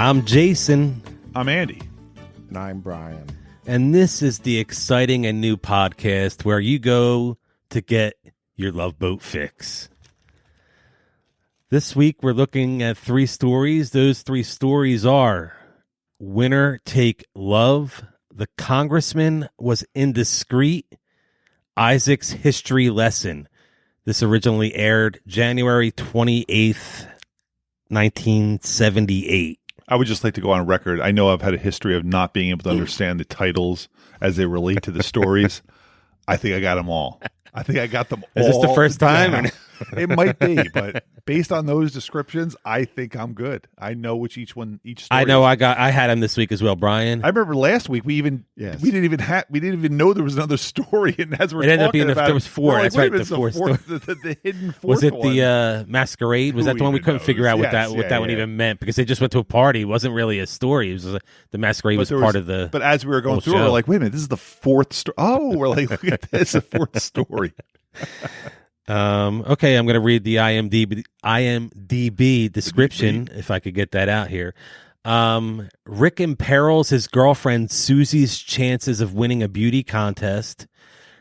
I'm Jason. I'm Andy. And I'm Brian. And this is the exciting and new podcast where you go to get your Love Boat fix. This week we're looking at 3 stories. Those 3 stories are Winner Take Love, The Congressman Was Indiscreet, Isaac's History Lesson. This originally aired January 28th, 1978. I would just like to go on record. I know I've had a history of not being able to understand the titles as they relate to the stories. I think I got them all. I think I got them all. Is this the first time? Yeah. It might be, but based on those descriptions, I think I'm good. I know which story I know I had him this week as well, Brian. I remember last week we didn't even know there was another story, and as we're talking ended up being about there was 4. Like, That's right, the fourth, the hidden fourth. Was it one. the Masquerade? Was that the one we couldn't figure out what that one even meant? Because they just went to a party. It wasn't really a story. It was the Masquerade was part of the. But as we were going through, we're like, wait a minute, this is the 4th story. Oh, we're like, look at this, the 4th story. Okay, I'm going to read the IMDb description, if I could get that out here. Rick imperils his girlfriend Susie's chances of winning a beauty contest.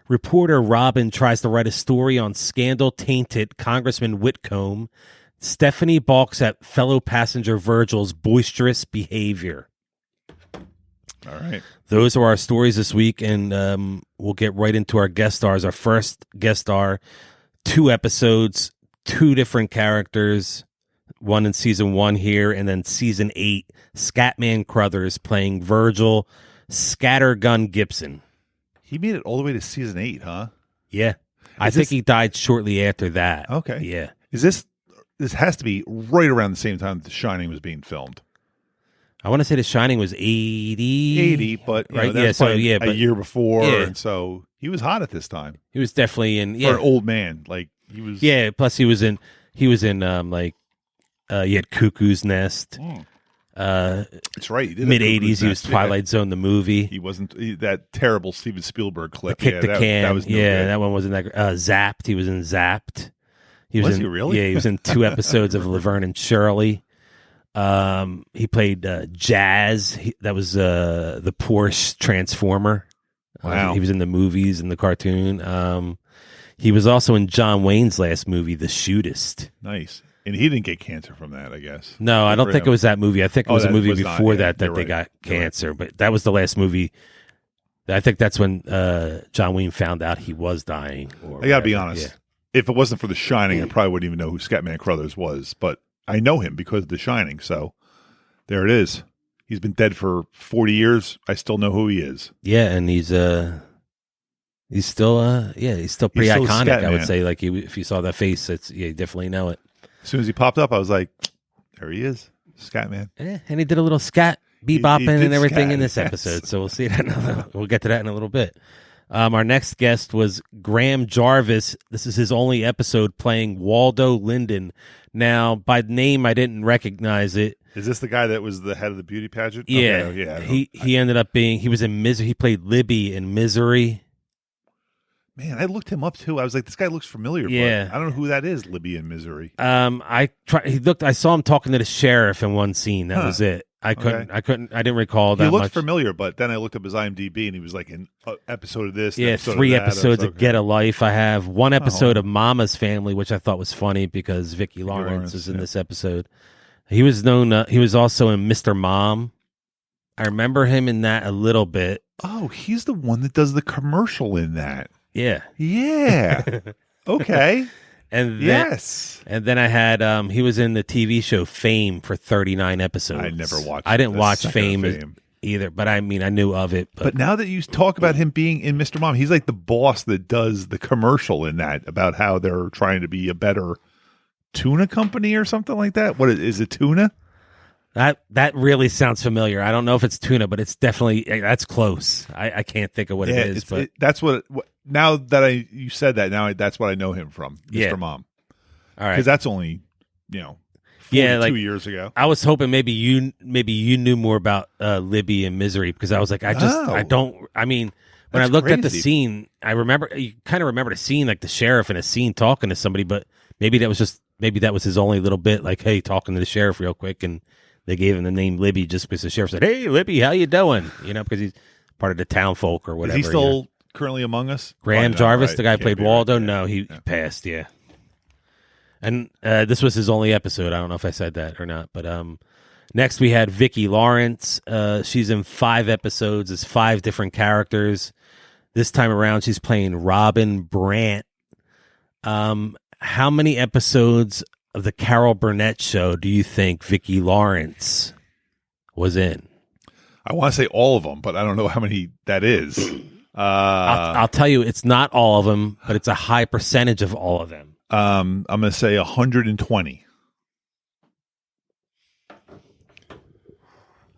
Reporter Robin tries to write a story on scandal-tainted Congressman Whitcomb. Stephanie balks at fellow passenger Virgil's boisterous behavior. All right. Those are our stories this week, and we'll get right into our guest stars. Our first guest star, 2 episodes, 2 different characters, one in season 1 here, and then season 8, Scatman Crothers playing Virgil Scattergun Gibson. He made it all the way to season 8, huh? Yeah. I think he died shortly after that. Okay. Yeah. Is this has to be right around the same time that The Shining was being filmed. I want to say The Shining was 80. But right? That's a year before, yeah. And so he was hot at this time. He was definitely in. For an old man, like he was. Yeah. Plus, he was in. You had Cuckoo's Nest. That's right. Mid 80s, he was Twilight Zone, the movie. He wasn't that terrible Steven Spielberg clip. Kick the Can. That was no good. That one wasn't that. Zapped. He was in Zapped. Was he really? Yeah, he was in 2 episodes of Laverne and Shirley. He played Jazz. That was the Porsche Transformer. Wow. He was in the movies and the cartoon. He was also in John Wayne's last movie, The Shootist. Nice. And he didn't get cancer from that, I guess. No, I don't think it was that movie. I think it was a movie before that they right. got cancer. Right. But that was the last movie. I think that's when John Wayne found out he was dying. I got to be honest. Yeah. If it wasn't for The Shining, I probably wouldn't even know who Scatman Crothers was. But I know him because of The Shining. So there it is. He's been dead for 40 years. I still know who he is. Yeah, and he's still pretty iconic. I would say, like if you saw that face, you definitely know it. As soon as he popped up, I was like, there he is, Scatman. And he did a little scat bebopping and everything in this episode. Yes. So we'll see that. We'll get to that in a little bit. Our next guest was Graham Jarvis. This is his only episode playing Waldo Linden. Now, by name, I didn't recognize it. Is this the guy that was the head of the beauty pageant? Yeah. Okay, yeah. He ended up being, he was in Misery. He played Libby in Misery. Man, I looked him up too. I was like, this guy looks familiar. Yeah. But I don't know who that is, Libby in Misery. I saw him talking to the sheriff in one scene. That was it. I didn't recall that much. He looked familiar, but then I looked up his IMDb and he was like in an episode of this. Yeah, episode 3 of that. episodes of Get a Life. I have 1 episode of Mama's Family, which I thought was funny because Vicki Lawrence is in this episode. He was known. He was also in Mr. Mom. I remember him in that a little bit. Oh, he's the one that does the commercial in that. Yeah. Yeah. Okay. And then I had he was in the TV show Fame for 39 episodes. I never watched. I didn't watch Fame either, but I mean I knew of it. But now that you talk about him being in Mr. Mom, he's like the boss that does the commercial in that about how they're trying to be a better tuna company or something like that. What is it? Tuna? That really sounds familiar. I don't know if it's tuna, but it's definitely that's close. I can't think of what it is, but that's what. Now that you said that, now that's what I know him from, Mr. Mom. All right, because that's only 42 years ago. I was hoping maybe you knew more about Libby and Misery because I was like, I don't. I mean, when I looked at the scene, you kind of remember the scene like the sheriff in a scene talking to somebody, but maybe that was his only little bit, like, hey, talking to the sheriff real quick and. they gave him the name Libby just because the sheriff said, "Hey, Libby, how you doing?" Because he's part of the town folk or whatever. Is he still currently among us? Graham Jarvis, the guy who played Waldo? Right. No, he passed, yeah. And this was his only episode. I don't know if I said that or not. But next we had Vicki Lawrence. She's in 5 episodes. It's 5 different characters. This time around, she's playing Robin Brandt. How many episodes of the Carol Burnett show do you think Vicki Lawrence was in? I want to say all of them, but I don't know how many that is. I'll tell you, it's not all of them, but it's a high percentage of all of them. I'm going to say 120.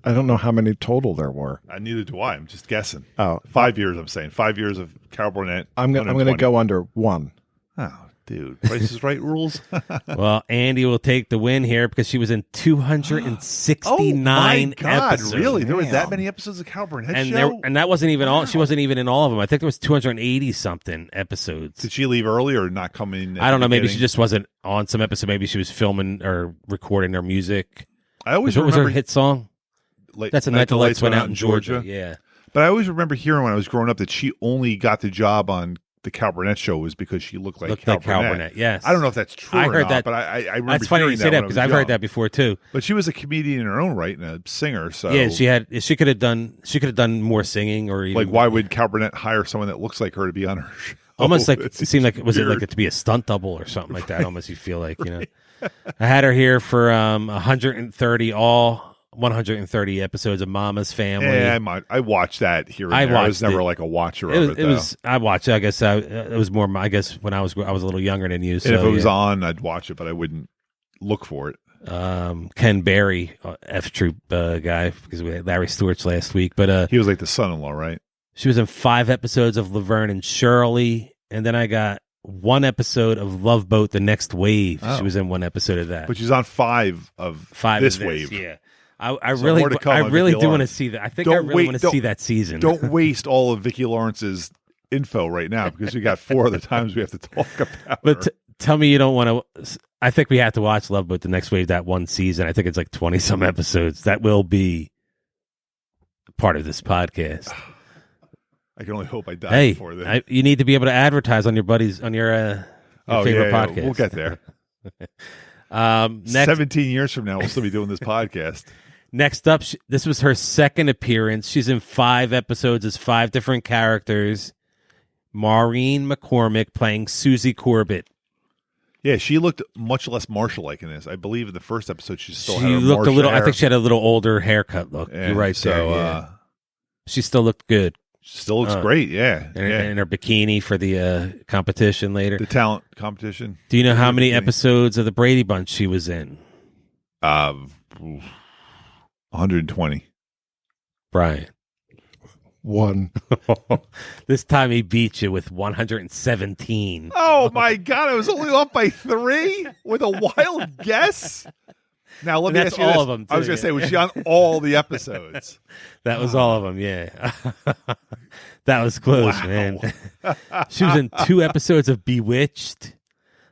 I don't know how many total there were. Neither do I. I'm just guessing. Oh, 5 years. I'm saying 5 years of Carol Burnett. I'm going to go under 1. Oh, dude, Price is Right rules. Well, Andy will take the win here because she was in 269 episodes. Really? There were that many episodes of Carol Burnett show? And that wasn't even all. She wasn't even in all of them. I think there was 280 something episodes. Did she leave early or not come in? I don't know. Maybe she just wasn't on some episode. Maybe she was filming or recording her music. I always What was remember her hit song? That's a Night the Lights Went Out in Georgia. Yeah. But I always remember hearing when I was growing up that she only got the job on the Cal Burnett show was because she looked like Cal Burnett. Yes. I don't know if that's true I or heard not, that. but I remember that's funny you hearing say that when because I was I've heard young. that before too. But she was a comedian in her own right and a singer. So yeah, she could have done more singing or even, like why would Cal Burnett hire someone that looks like her to be on her show? Almost like it seemed like was it like it to be a stunt double or something like that? Almost you feel like I had her here for 130 episodes of Mama's Family. Yeah, I watched that here and there. I was never like a watcher of it. I watched it. I guess it was more. I guess when I was a little younger than you. So, and if it was on, I'd watch it, but I wouldn't look for it. Ken Berry, F Troop guy, because we had Larry Stewart's last week. But he was like the son-in-law, right? She was in 5 episodes of Laverne and Shirley, and then I got 1 episode of Love Boat: The Next Wave. She was in 1 episode of that. But she's on 5 of this wave. Yeah. I really do want to see that. I think I really want to see that season. Don't waste all of Vicki Lawrence's info right now because we got 4 other times we have to talk about But her. Tell me you don't want to. I think we have to watch Love Boat: The Next Wave, that 1 season. I think it's like 20-some episodes. That will be part of this podcast. I can only hope I die before then. You need to be able to advertise on your buddies, on your favorite podcast. We'll get there. Next, 17 years from now, we'll still be doing this podcast. Next up, this was her 2nd appearance. She's in 5 episodes as 5 different characters. Maureen McCormick playing Susie Corbett. Yeah, she looked much less Marsha-like in this. I believe in the first episode she still had her looked a Marsha little. hair. I think she had a little older haircut look. Yeah, You're right. So there, yeah. She still looked good. Still looks great. Yeah, in her bikini for the competition later. The talent competition. Do you know how many episodes of the Brady Bunch she was in? 120. Brian. 1. This time he beat you with 117. Oh my God! I was only off by 3 with a wild guess. Now let me ask you all this. of them. Too, I was going to say, was she on all the episodes? That was all of them. Yeah, that was close, man. She was in 2 episodes of Bewitched.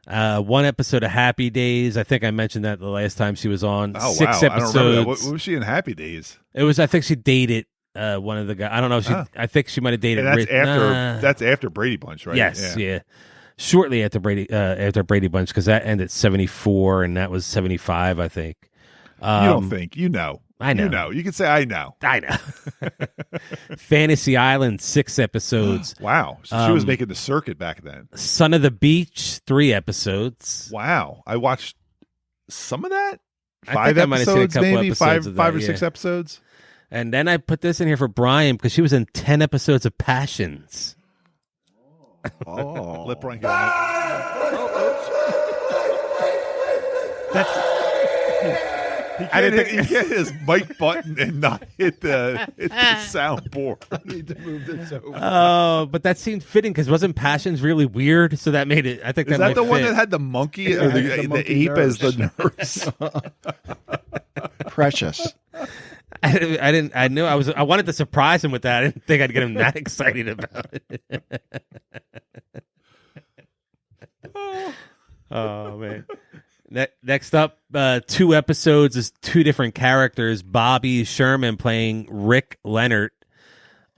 1 episode of Happy Days. I think I mentioned that the last time she was on. Oh, 6 wow. episodes. I don't remember that. What was she in Happy Days? It was. I think she dated one of the guys. I don't know. I think she might have dated. And that's after Brady Bunch, right? Yes. Yeah. Shortly after Brady Bunch, because that ended 74 and that was 75, I think. You don't think. You know. I know. You know. You can say I know. I know. Fantasy Island, 6 episodes. Wow. So she was making the circuit back then. Son of the Beach, 3 episodes. Wow. I watched some of that. I 5 think I might have seen a episodes, couple maybe episodes of that, 5 or 6 episodes. And then I put this in here for Brian because she was in 10 episodes of Passions. Oh. Let Brian go. That's. He can't hit his mic button and not hit the soundboard. I need to move this over. Oh, but that seemed fitting because wasn't Passions really weird? So that made it. I think Is that might the one fit. that had the monkey or the monkey ape nurse. as the nurse? Precious. I knew I wanted to surprise him with that. I didn't think I'd get him that excited about it. Oh man. Next up, 2 episodes is two different characters. Bobby Sherman playing Rick Leonard.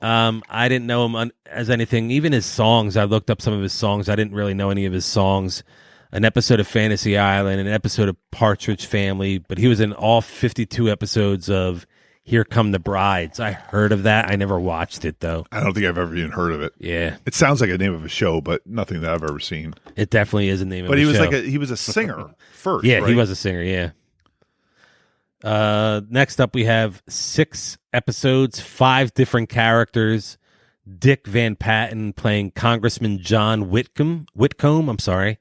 I didn't know him as anything. Even his songs, I looked up some of his songs. I didn't really know any of his songs. An episode of Fantasy Island, an episode of Partridge Family, but he was in all 52 episodes of Here Come the Brides. I heard of that. I never watched it, though. I don't think I've ever even heard of it. Yeah. It sounds like a name of a show, but nothing that I've ever seen. It definitely is a name of a show. But he was a singer first, Yeah, right? he was a singer, yeah. Next up, we have 6 episodes, 5 different characters. Dick Van Patten playing Congressman John Whitcomb. I'm sorry.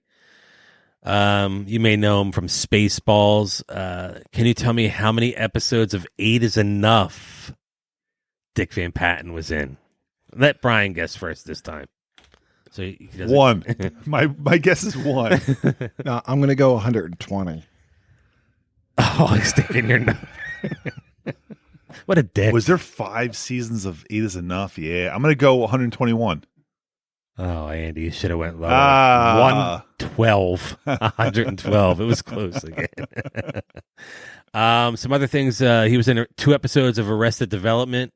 You may know him from Spaceballs. Can you tell me how many episodes of 8 is Enough Dick Van Patten was in? Let Brian guess first this time. So he doesn't... 1. My guess is 1. No, I'm going to go 120. Oh, he's sticking your nose. What a dick. Was there 5 seasons of 8 is Enough? Yeah. I'm going to go 121. Oh, Andy, you should have went lower. 112. 112. It was close again. Some other things. He was in 2 episodes of Arrested Development.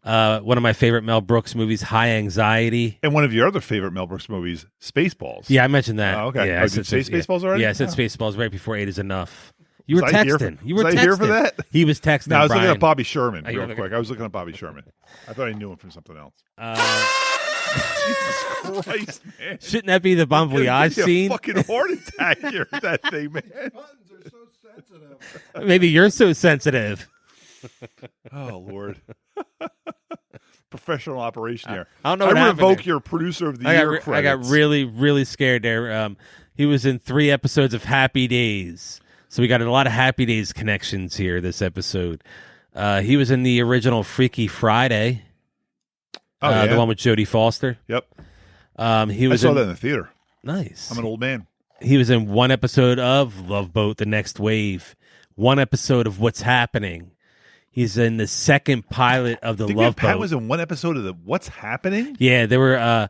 One of my favorite Mel Brooks movies, High Anxiety. And one of your other favorite Mel Brooks movies, Spaceballs. Yeah, I mentioned that. Oh, okay. Yeah, Did you say Spaceballs already? Yeah, I said Spaceballs right before 8 is Enough. You were Was I here texting. for- You were was I texting. here for that? He was texting. No, I was looking Brian. at Bobby Sherman Oh, you were real looking- quick. I was looking at Bobby Sherman. I thought I knew him from something else. Jesus Christ, man. Shouldn't that be the Bon Voyage Give me a scene? fucking heart attack here, that thing, man. Buttons are so sensitive. Maybe you're so sensitive. Oh, Lord. Professional operation here. I don't know what happened revoke there. your producer of the I year got credits. really, really scared there. He was in 3 episodes of Happy Days. So we got a lot of Happy Days connections here this episode. He was in the original Freaky Friday. The one with Jodie Foster. Yep. He was I saw in, that in the theater. Nice. I'm an old man. He was in 1 episode of Love Boat: The Next Wave, 1 episode of What's Happening. He's in the 2nd pilot of the Dick Love Van Patten Boat. was in 1 episode of the What's Happening? Yeah, they were.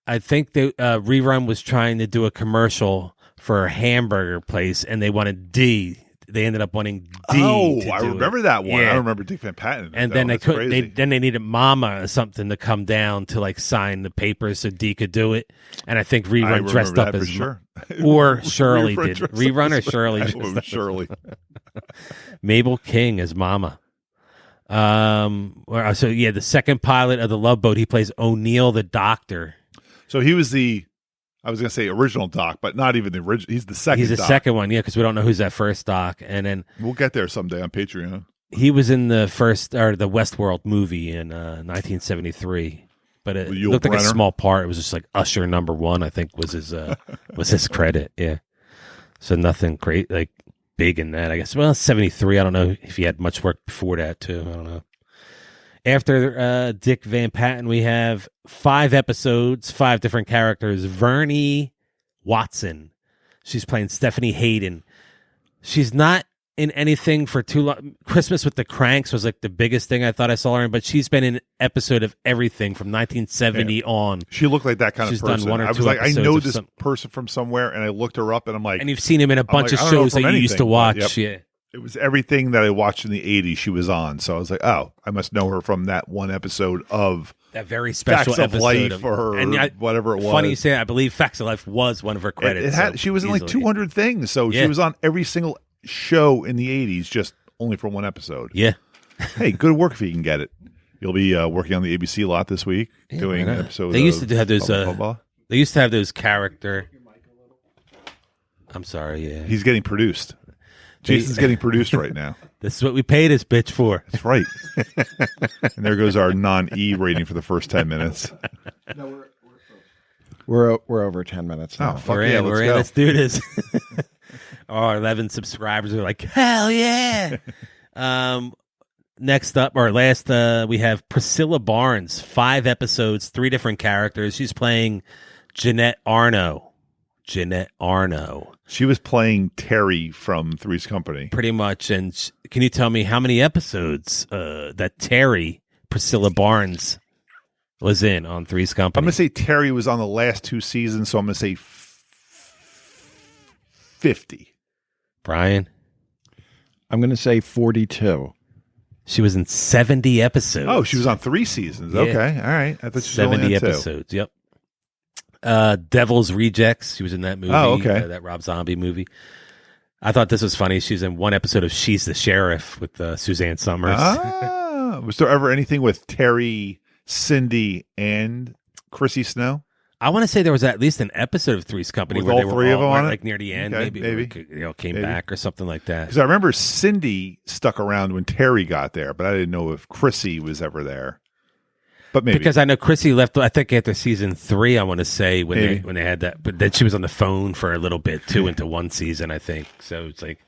I think the Rerun was trying to do a commercial for a hamburger place, and they wanted D. They ended up wanting D. Oh, to I do remember it. that one. Yeah. I remember Dick Van Patten. And then they That's could. crazy. Then they needed Mama or something to come down to like sign the papers so D could do it. And I think I Rerun remember dressed that up for as sure. or Shirley Rerun did. dressed up Rerun or as- Shirley? I dressed hope it up was as- Shirley. Mabel King as Mama. So yeah, the 2nd pilot of the Love Boat, he plays O'Neill the doctor. So he was I was going to say original Doc, but not even the original. He's the second He's the Doc. second one, yeah, because we don't know who's that first Doc. And then We'll get there someday on Patreon. he was in the Westworld movie in 1973. But it With Yul looked like a Brynner? small part. It was just like Usher #1, I think, was his credit. Yeah. So nothing great, like big in that, I guess. Well, 73. I don't know if he had much work before that, too. I don't know. After Dick Van Patten, we have 5 episodes, 5 different characters. Verna Watson. She's playing Stephanie Hayden. She's not in anything for too long. Christmas with the Cranks was like the biggest thing I thought I saw her in, but she's been in an episode of everything from 1970 on. She looked like that kind She's of person. done 1 or I was 2 like, I episodes know of this some- person from somewhere, and I looked her up, and I'm like, And you've seen him in a bunch like, of I don't know shows that from you used to anything, watch. but, Yeah. it was everything that I watched in the 80s she was on. So I was like, oh, I must know her from that 1 episode of That very special Facts of episode Life or and whatever it was. Funny you say that. I believe Facts of Life was one of her credits. She was in like easily. 200 things. So Yeah. she was on every single show in the 80s, just only for 1 episode. Yeah. Hey, good work if you can get it. You'll be working on the ABC lot this week, doing why an not? episode. They used to have those. blah, blah, blah. They used to have those character. I'm sorry. Yeah. He's getting produced. Jason's getting produced right now. This is what we paid this bitch for. That's right. And there goes our non-E rating for the first 10 minutes. No, we're over 10 minutes now. Oh, fuck We're yeah, in. let's We're in. go. Let's do this. Our 11 subscribers are like, hell yeah. Next up, or last, we have Priscilla Barnes. 5 episodes, 3 different characters. She's playing Jeanette Arno. She was playing Terry from Three's Company. Pretty much. And can you tell me how many episodes that Terry, Priscilla Barnes, was in on Three's Company? I'm going to say Terry was on the last 2 seasons, so I'm going to say 50. Brian? I'm going to say 42. She was in 70 episodes. Oh, she was on 3 seasons. Yeah. Okay, all right. I thought she was 70 only on 2. episodes. Yep. Devil's Rejects. She was in that movie. Oh, okay. That Rob Zombie movie. I thought this was funny. She's in one episode of She's the Sheriff with Suzanne Summers. Was there ever anything with Terry, Cindy, and Chrissy Snow? I want to say there was at least an episode of Three's Company With where all they were three of them on it? like near the end, Okay, maybe came Maybe. back or something like that. Because I remember Cindy stuck around when Terry got there, but I didn't know if Chrissy was ever there. But maybe. Because I know Chrissy left, I think after season 3, I want to say when Maybe. they had that, but then she was on the phone for a little bit too into one season, I think. So it's like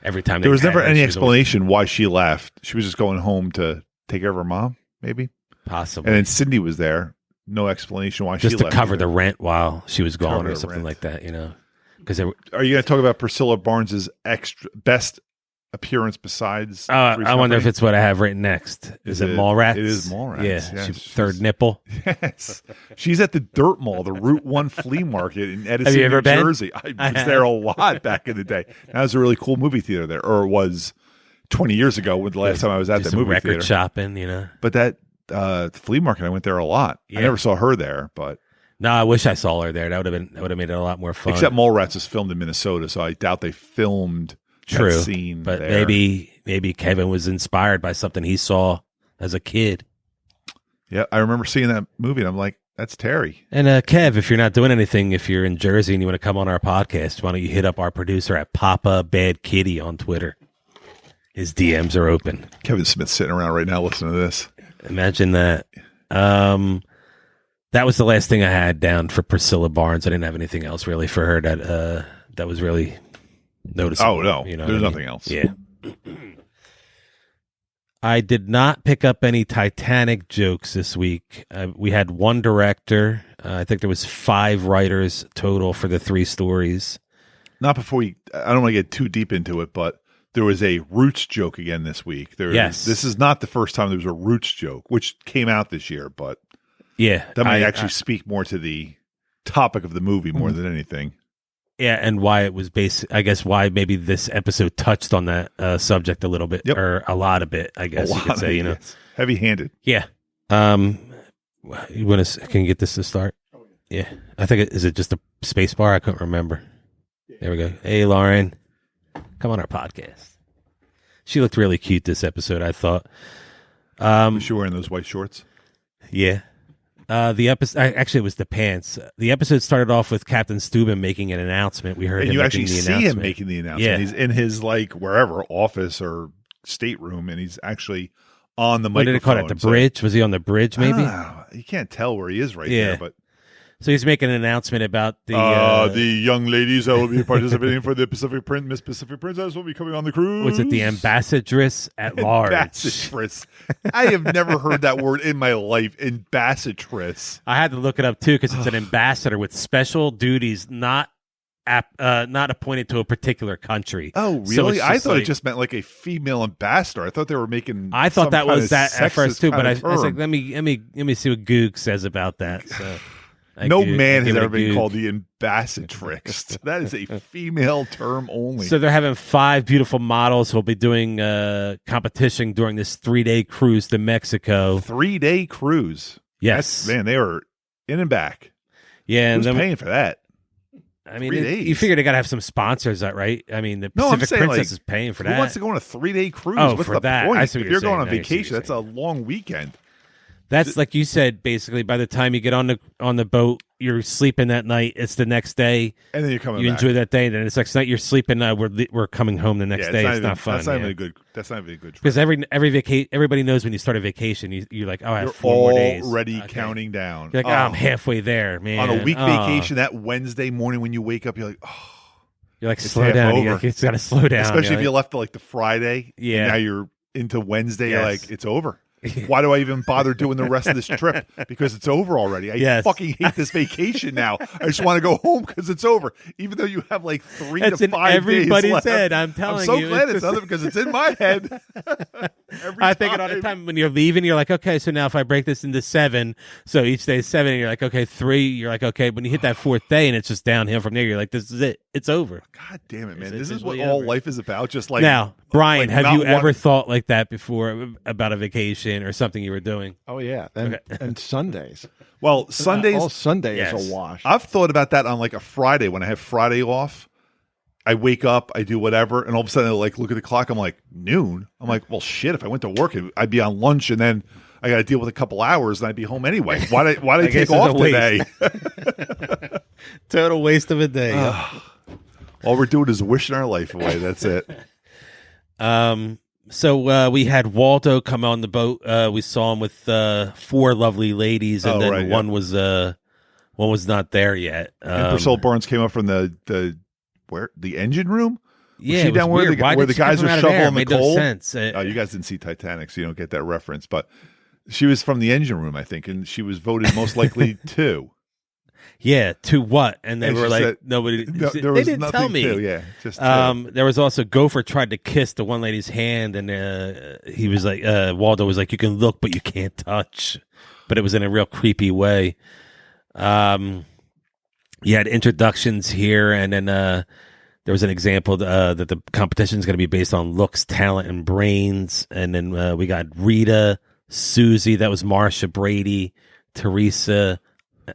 every time there was never any she was explanation why she left. She was just going home to take care of her mom, maybe. possibly And then Cindy was there. No explanation why just she to left. cover either. the rent while she was gone Cover or the something rent. like that, because Are you going to talk about Priscilla Barnes' best appearance besides? Three's I wonder if Company? it's what I have written next. Is it Mallrats? It is Mallrats. Yeah, Yes. third nipple. Yes. She's at the Dirt Mall, the Route 1 flea market in Edison, Have you ever New been? Jersey. I was there a lot back in the day. That was a really cool movie theater there, or it was 20 years ago when the last time I was at Do the some movie record theater. shopping, But that flea market, I went there a lot. Yeah. I never saw her there, but No, I wish I saw her there. That would have made it a lot more fun. except Mallrats is filmed in Minnesota, so I doubt they filmed True, that scene but there. maybe Kevin was inspired by something he saw as a kid. Yeah, I remember seeing that movie, and I'm like, that's Terry. And Kev, if you're not doing anything, if you're in Jersey and you want to come on our podcast, why don't you hit up our producer at Papa Bad Kitty on Twitter? His DMs are open. Kevin Smith's sitting around right now listening to this. Imagine that. That was the last thing I had down for Priscilla Barnes. I didn't have anything else really for her that was really noticeable. Oh, no. You know There's what I mean? nothing else. Yeah. I did not pick up any Titanic jokes this week. We had one director. I think there was 5 writers total for the 3 stories. Not before I don't want to get too deep into it, but there was a Roots joke again this week. Yes. This is not the first time there was a Roots joke, which came out this year, but Yeah. that might actually speak more to the topic of the movie more than anything. Yeah, and why it was I guess why maybe this episode touched on that subject a little bit, Yep. or a lot of it, I guess you could say, yes. Heavy-handed. Yeah. You want to? Can you get this to start? Yeah. I think is it just a space bar? I couldn't remember. There we go. Hey, Lauren, come on our podcast. She looked really cute this episode, I thought. Was she wearing those white shorts? Yeah. The episode actually it was the pants. The episode started off with Captain Steuben making an announcement. We heard And him you making actually the see him announcement. making the announcement. Yeah. He's in his wherever office or stateroom, and he's actually on the What microphone. did it call it? The bridge? Was he on the bridge? Maybe. You can't tell where he is right Yeah. there, but So he's making an announcement about the young ladies that will be participating for the Miss Pacific Princess will be coming on the cruise. was it the ambassadress at large? Ambassadress. I have never heard that word in my life. Ambassadress. I had to look it up too because it's an ambassador with special duties, not appointed to a particular country. Oh, So really? it's I just thought like- it just meant like a female ambassador. I thought they were making. I thought some that kind was of that at first sexist too, but kind I of was like, term. let me see what Goog says about that. So No man has give it a ever been Goog. called the ambassadrix. That is a female term only. So they're having 5 beautiful models who'll be doing competition during this 3-day cruise to Mexico. 3-day cruise. Yes, Man, they were in and back. yeah, and Who's then paying for that? I mean, 3 days. you figure they got to have some sponsors, right? I mean, the No, I'm Pacific saying, Princess like, is paying for Who that. wants to go on a 3-day cruise? Oh, What's for the that. point? I see what If you're you're going saying. on I see what vacation, you're that's a long weekend. That's like you said. Basically, by the time you get on the boat, you're sleeping that night. It's the next day. And then you're coming You back. enjoy that day. Then it's next night you're sleeping. We're coming home the next Yeah, day. It's even, not fun. That's not yeah. even a good. That's not even a good trip. Because everybody knows when you start a vacation, you're like, oh, I have You're 4 more days. already Okay. counting down. You're like, oh, I'm halfway there, man. on a week Oh. vacation. That Wednesday morning when you wake up, you're like, oh. You're like, It's slow half down. over. It's got to slow down. Especially if You're you left the Friday. Yeah. And now you're into Wednesday. Yes. You're like, it's over. Why do I even bother doing the rest of this trip? Because it's over already. I Yes. fucking hate this vacation now. I just want to go home because it's over. Even though you have like 3 That's to in 5 everybody's days left. head. I'm telling so you, glad it's it's just- other because it's in my head. Every I think it all the time when you're leaving, you're like, okay, so now if I break this into 7, so each day is 7, and you're like, okay, 3, you're like, okay, when you hit that 4th day and it's just downhill from there, you're like, this is it. it's over. God damn it, man! It's This is what officially all over. life is about. Just like Now, Brian, like have not you ever one- thought like that before about a vacation or something you were doing? Oh yeah, and Sundays. Well, Sundays. All Sunday Yes. is a wash. I've thought about that on like a Friday when I have Friday off. I wake up, I do whatever, and all of a sudden I like look at the clock. I'm like noon. I'm like, well, shit. If I went to work, I'd be on lunch, and then I got to deal with a couple hours, and I'd be home anyway. Why did I guess take it's a off waste. today? Total waste of a day. All we're doing is wishing our life away. That's it. So we had Waldo come on the boat. We saw him with 4 lovely ladies, and Oh, then right, one was not there yet. And Priscilla Barnes came up from the engine room. Yeah, she it was down where weird. the Why where did the she come guys from are out of there? shoveling It the made no coal? sense. Oh, you guys didn't see Titanic, so you don't get that reference. But she was from the engine room, I think, and she was voted most likely to. Yeah, to what? And they And were she like, said- nobody. No, they there was didn't nothing tell me. to, yeah, just to. There was also Gopher tried to kiss the one lady's hand, and he was like, Waldo was like, "You can look, but you can't touch," but it was in a real creepy way. You had introductions here, and then there was an example that the competition is going to be based on looks, talent, and brains. And then we got Rita, Susie, that was Marsha, Brady, Teresa,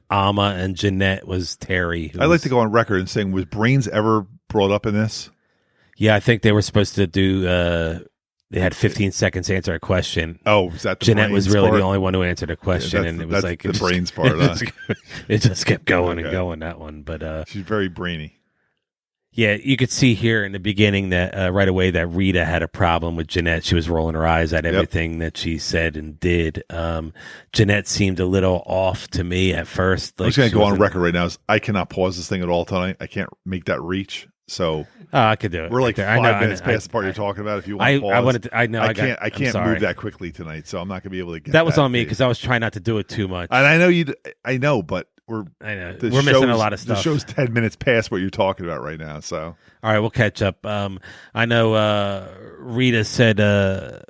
Alma, and Jeanette was Terry. I'd like to go on record and saying, was brains ever brought up in this? Yeah, I think they were supposed to do. They had 15 seconds to answer a question. Oh, is that the Jeanette was brains really part? the only one who answered a question, Yeah, and it was like the it just- brains part. Huh? It just kept going and Okay. going, that one. But She's very brainy. yeah, you could see here in the beginning that right away that Rita had a problem with Jeanette. She was rolling her eyes at everything that she said and did. Jeanette seemed a little off to me at first. I'm just going to go on record right now. I cannot pause this thing at all tonight. I can't make that reach. So Oh, I could do it. we're like right there. 5 minutes past the part you're talking about. If you want to pause, I wanted to. I know. I I'm can't sorry. move that quickly tonight, so I'm not going to be able to get That was on me to you. because I was trying not to do it too much. And I know you. I know, but we're We're missing a lot of stuff. The show's 10 minutes past what you're talking about right now. So All right, we'll catch up. I know Rita said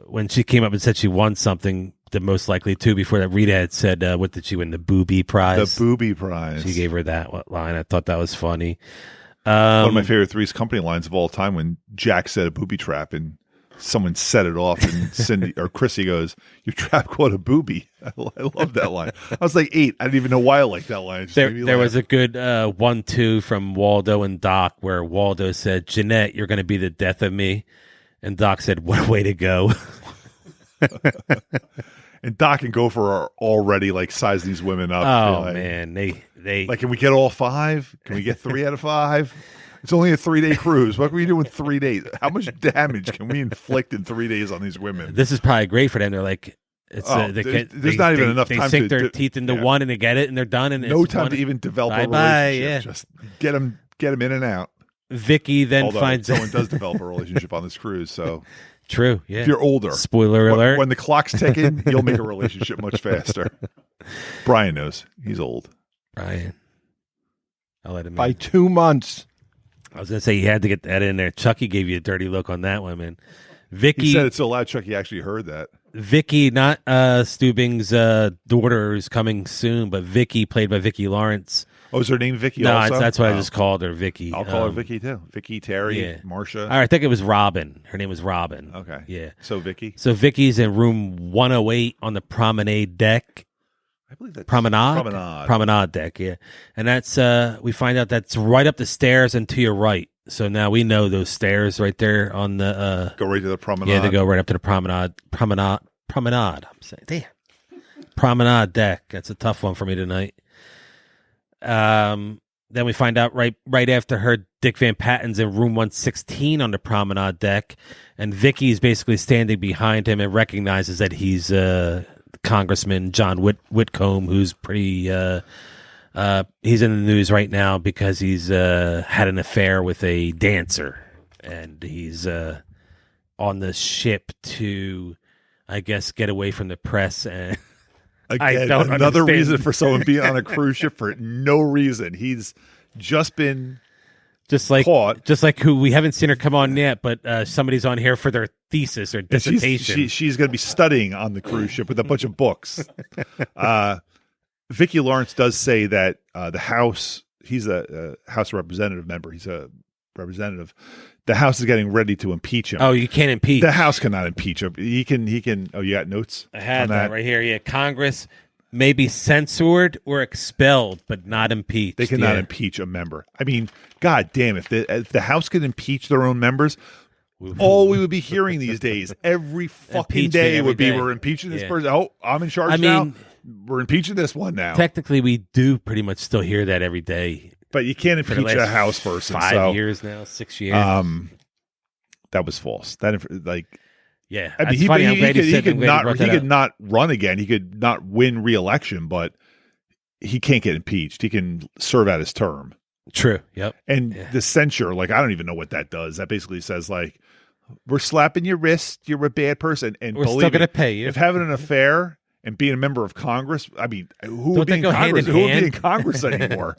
when she came up and said she won something, the most likely to before that. Rita had said, "What did she win? The booby prize." the booby prize. She gave her that line. I thought that was funny. One of my favorite Three's Company lines of all time when Jack said a booby trap and someone set it off and Cindy or Chrissy goes, "Your trap caught a booby." I love that line. I was like 8. I didn't even know why I liked that line. It just made me There laugh. was a good 1-2 from Waldo and Doc where Waldo said, "Jeanette, you're going to be the death of me," and Doc said, "What a way to go." And Doc and Gopher are already like sizing these women up. Oh Like, man, they like, can we get all 5? Can we get 3 out of 5? It's only a 3-day cruise. What can we do in 3 days? How much damage can we inflict in 3 days on these women? This is probably great for them. They're like, it's there's not even enough they time sink to their do- teeth into yeah. one and they get it and they're done. And No it's time one- to even develop a Bye-bye, relationship. yeah. Just get them in and out. Vicky then Although finds someone does develop a relationship on this cruise, so True. Yeah. if you're older, Spoiler alert. when the clock's ticking, you'll make a relationship much faster. Brian knows he's old. Brian, I'll let him By in. 2 months. I was gonna say you had to get that in there. Chucky gave you a dirty look on that one, man. Vicky, He said it so loud, Chuck. He actually heard that. Vicky, not Stubing's daughter, is coming soon, but Vicky, played by Vicki Lawrence. Oh, is her name Vicky? No, also? that's why I Oh. just called her Vicky. I'll call her Vicky too. Vicky, Terry, yeah. Marsha. I think it was Robin. Her name was Robin. Okay. Yeah. So Vicky. So Vicky's in room 108 on the promenade deck. I believe that's Promenade deck, yeah. And that's we find out that's right up the stairs and to your right. So now we know those stairs right there on the Go right to the promenade. yeah, they go right up to the promenade. I'm saying, damn. Promenade deck. That's a tough one for me tonight. Then we find out right after her, Dick Van Patten's in room 116 on the promenade deck, and Vicky's basically standing behind him and recognizes that he's Congressman John Whitcomb, who's pretty. He's in the news right now because he's had an affair with a dancer, and he's on the ship to, I guess, get away from the press. And Again, I don't another understand. reason for someone being on a cruise ship for no reason. He's just been just like caught. who we haven't seen her come on yet, but somebody's on here for their thesis or And dissertation. she's going to be studying on the cruise ship with a bunch of books. Vicki Lawrence does say that the house a House Representative member. He's a representative. The House is getting ready to impeach him. Oh, you can't impeach. The House cannot impeach him. He can. Oh, you got notes? I had that right here. Yeah, Congress may be censored or expelled, but not impeached. They cannot impeach a member. I mean, God damn, if the House could impeach their own members, all we would be hearing these days, every fucking day would be, we're impeaching this person. Oh, I'm in charge now. We're impeaching this one now. Technically, we do pretty much still hear that every day. But you can't impeach a House person. 5 years now, 6 years. That was false. Yeah, I mean, he could not run again. He could not win re-election, but he can't get impeached. He can serve out his term. True. Yep. And the censure, I don't even know what that does. That basically says we're slapping your wrist. You're a bad person, and we're still going to pay you. If having an affair and being a member of Congress, I mean, who would be in Congress? Who would be in Congress anymore?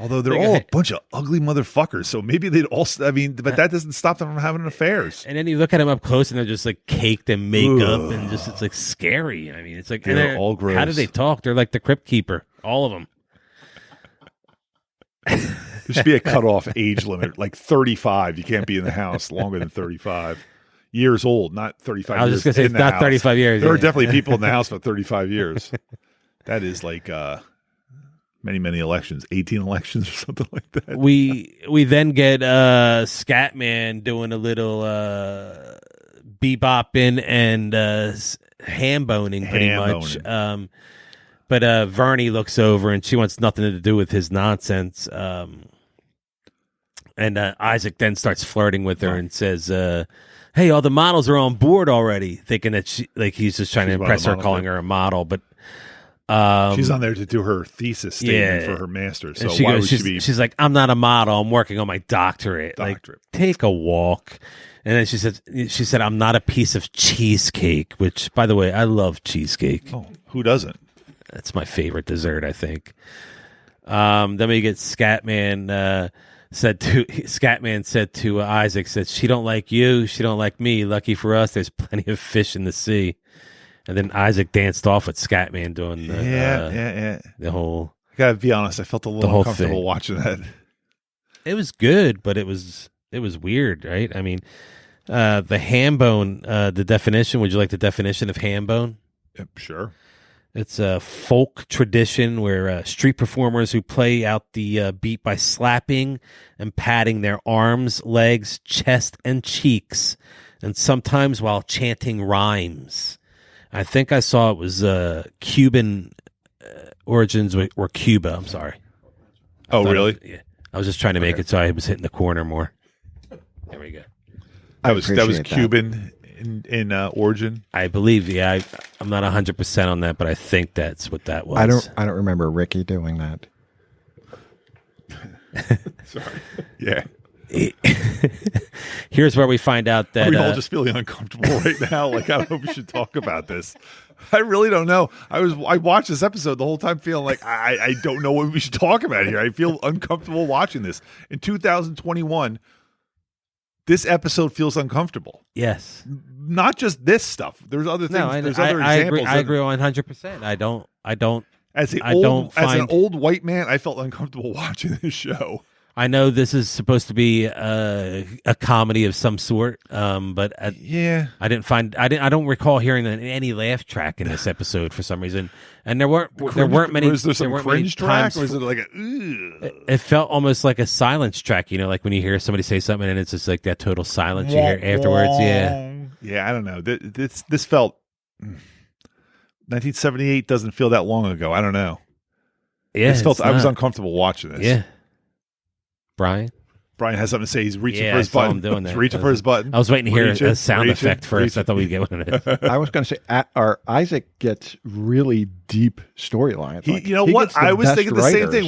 Although they're all a bunch of ugly motherfuckers, so maybe they'd all. I mean, but that doesn't stop them from having affairs. And then you look at them up close, and they're just caked in makeup, and it's scary. I mean, it's they're all gross. How do they talk? They're like the Crypt Keeper, all of them. There should be a cutoff age limit, 35. You can't be in the House longer than 35 years old, not 35. I was just going to say it's not House. 35 years. There are definitely people in the House for 35 years. That is many elections, 18 elections or something like that. We then get Scatman doing a little bebopping and handboning pretty much. But Verna looks over and she wants nothing to do with his nonsense. And Isaac then starts flirting with her and says, "Hey, all the models are on board already," thinking that he's just trying to impress her, calling her a model, but. She's on there to do her thesis statement for her master's. So she's like, "I'm not a model. I'm working on my doctorate. Take a walk." And then she said, "I'm not a piece of cheesecake," which, by the way, I love cheesecake. Oh, who doesn't? That's my favorite dessert, I think. Then we get Scatman said to Isaac, "She don't like you. She don't like me. Lucky for us, there's plenty of fish in the sea." And then Isaac danced off with Scatman doing the whole. I gotta be honest, I felt a little uncomfortable watching that. It was good, but it was weird, right? I mean, the handbone, the definition. Would you like the definition of handbone? Yep, sure. It's a folk tradition where street performers who play out the beat by slapping and patting their arms, legs, chest, and cheeks, and sometimes while chanting rhymes. I think I saw it was Cuban origins or Cuba. I'm sorry. Oh, really? Yeah. I was just trying to make it so I was hitting the corner more. There we go. That was Cuban in origin. I believe. Yeah, I'm not 100% on that, but I think that's what that was. I don't remember Ricky doing that. Sorry. Yeah. Here's where we find out that are we all just feeling uncomfortable right now. I don't know if we should talk about this. I really don't know. I watched this episode the whole time feeling like I don't know what we should talk about here. I feel uncomfortable watching this. In 2021, this episode feels uncomfortable. Yes. Not just this stuff. There's other things. No, there's other examples. I agree 100%. I don't. As an old white man, I felt uncomfortable watching this show. I know this is supposed to be a comedy of some sort, but I don't recall hearing any laugh track in this episode for some reason, and there weren't many. Was there some cringe track, or was it like a? It felt almost like a silence track, like when you hear somebody say something and it's just like that total silence you hear afterwards. Yeah. I don't know. This felt 1978 doesn't feel that long ago. I don't know. Yeah, I was uncomfortable watching this. Yeah. Brian has something to say. He's reaching for his button. I'm doing that. He's reaching for his button. I was waiting to hear a sound effect first. I thought we'd get one of it. I was going to say, Isaac gets really deep storyline. I was thinking the same thing.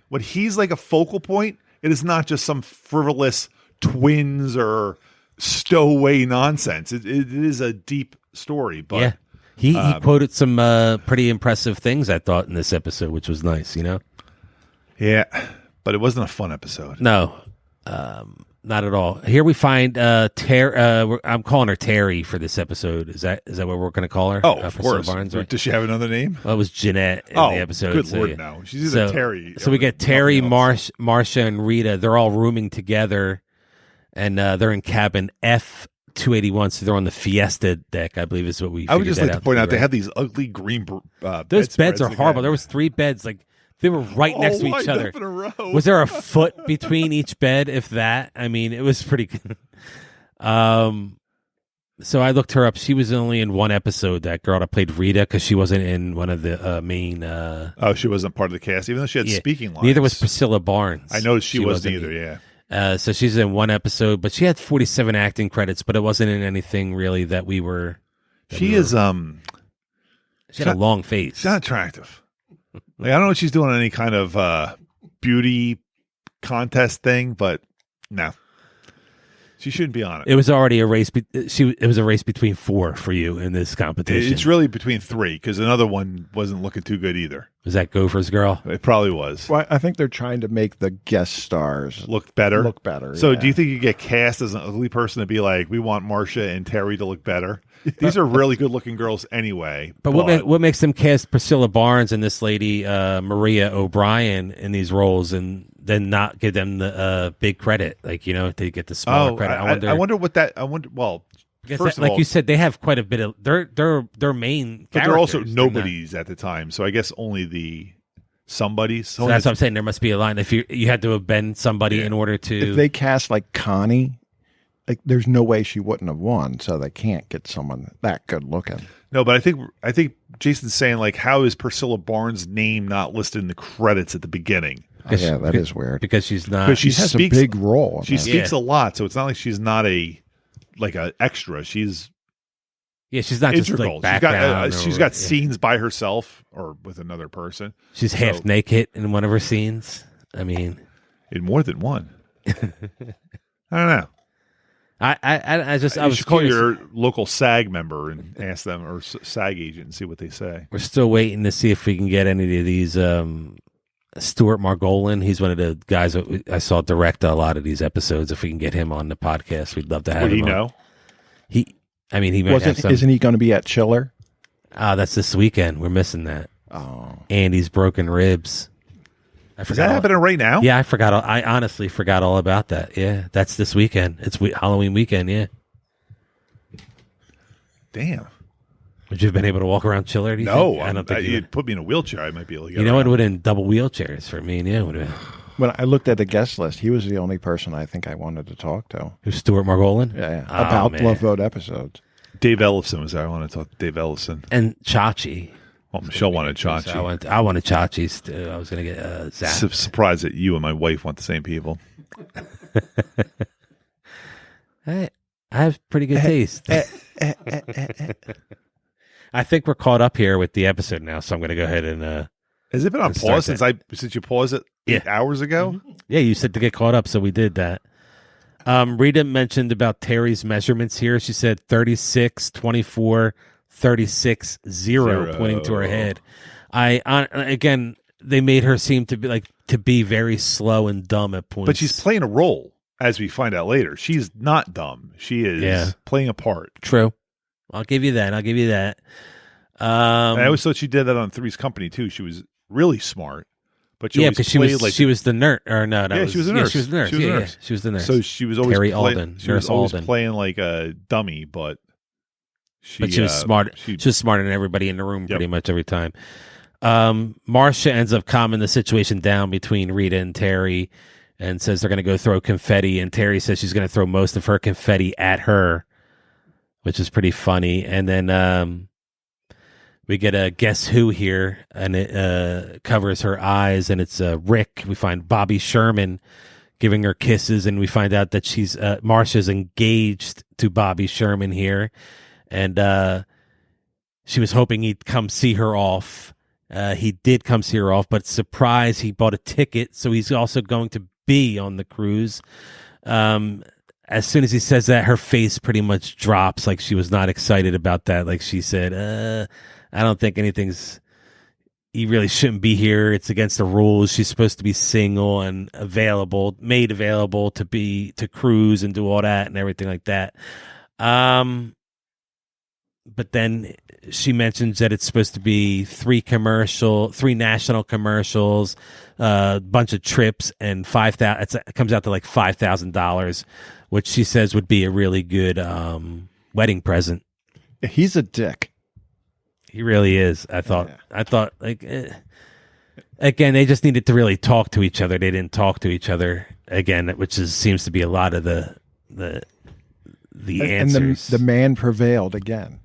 When he's like a focal point, it is not just some frivolous twins or stowaway nonsense. It is a deep story. But he quoted some pretty impressive things, I thought, in this episode, which was nice. Yeah. But it wasn't a fun episode. No. not at all. Here we find Terry. I'm calling her Terry for this episode. Is that what we're going to call her? Oh, of Priscilla course. Barnes, right? Does she have another name? Well, it was Jeanette in the episode. Good so, Lord, yeah. no. She's either Terry. So we get Terry, Marsha, and Rita. They're all rooming together, and they're in cabin F281. So they're on the Fiesta deck, I believe is what we. I would just like to point out they right? have these ugly green. Those beds are horrible. There was 3 beds, like they were right next to each other. Up in a row. Was there a foot between each bed, if that? I mean, it was pretty good. So I looked her up. She was only in one episode, that girl that played Rita, because she wasn't in one of the main... she wasn't part of the cast, even though she had speaking lines. Neither was Priscilla Barnes. I noticed she wasn't either, yeah. So she's in one episode, but she had 47 acting credits, but it wasn't in anything really that we were... She had a long face. She's not attractive. Like, I don't know what she's doing on any kind of beauty contest thing, but no. She shouldn't be on it. It was already a race. It was a race between 4 for you in this competition. It's really between 3 because another one wasn't looking too good either. Was that Gopher's girl? It probably was. Well, I think they're trying to make the guest stars look better. So, yeah. do you think you get cast as an ugly person to be like, we want Marsha and Terry to look better? These are really good-looking girls anyway. But what makes them cast Priscilla Barnes and this lady Maria O'Brien in these roles and then not give them the big credit? Like, they get the smaller credit. I wonder what that. I wonder. Well, first of all, you said, they have quite a bit of their main. But they're also nobodies at the time. So I guess only the somebodies. So that's what I'm saying. There must be a line. If you had to have been somebody in order to. If they cast like Connie. Like, there's no way she wouldn't have won, so they can't get someone that good looking. No, but I think Jason's saying, like, how is Priscilla Barnes' name not listed in the credits at the beginning? Yeah, that is weird. Because she's not. Because she has speaks, a big role. She speaks a lot, so it's not like she's not a extra. She's she's not integral. Just like background. She's got scenes by herself or with another person. She's half naked in one of her scenes. I mean, in more than one. I don't know. I was should call your local SAG member and ask them, or SAG agent, and see what they say. We're still waiting to see if we can get any of these. Stuart Margolin, he's one of the guys that I saw direct a lot of these episodes. If we can get him on the podcast, we'd love to have him. Would he on. know? He might have some. Isn't he going to be at Chiller? That's this weekend. We're missing that. Oh, Andy's broken ribs. Is that happening right now? Yeah, I forgot. I honestly forgot all about that. Yeah, that's this weekend. It's Halloween weekend. Yeah. Damn. Would you have been able to walk around Chiller? No, I don't think you'd put me in a wheelchair. I might be able to get. It would have been double wheelchairs for me and you. When I looked at the guest list, he was the only person I think I wanted to talk to. Who's Stuart Margolin? Yeah. About Love Vote episodes. Dave Ellison was there. I want to talk to Dave Ellison. And Chachi. Well, Michelle wanted Chachi. So I wanted Chachi's too. I was going to get Zach. Surprised that you and my wife want the same people. I have pretty good taste. I think we're caught up here with the episode now, so I'm going to go ahead and. Has it been on pause since you paused it 8 hours ago? Yeah, you said to get caught up, so we did that. Rita mentioned about Terry's measurements here. She said 36, 24, 36, 0, pointing to her head. Again, they made her seem to be very slow and dumb at points. But she's playing a role, as we find out later. She's not dumb. She is playing a part. True. I'll give you that. I always thought she did that on Three's Company too. She was really smart, but because she was the nurse. Or no, she was a nurse. She was the nurse. Yeah, she was the nurse. So she was always Terry Alden. She was always playing like a dummy, but she was smart. She was smarter than everybody in the room pretty much every time. Marsha ends up calming the situation down between Rita and Terry, and says they're going to go throw confetti. And Terry says she's going to throw most of her confetti at her, which is pretty funny. And then we get a Guess Who here, and it covers her eyes, and it's Rick. We find Bobby Sherman giving her kisses, and we find out that Marsha's engaged to Bobby Sherman here, and she was hoping he'd come see her off. He did come see her off, but surprise, he bought a ticket, so he's also going to be on the cruise. As soon as he says that, her face pretty much drops, like she was not excited about that. Like she said, I don't think anything's, he really shouldn't be here. It's against the rules. She's supposed to be single and made available to cruise and do all that and everything like that. But then she mentions that it's supposed to be 3 national commercials, a bunch of trips, and $5,000. It comes out to like $5,000, which she says would be a really good wedding present. He's a dick. He really is. I thought again, they just needed to really talk to each other. They didn't talk to each other again, which seems to be a lot of the answers. And the man prevailed again.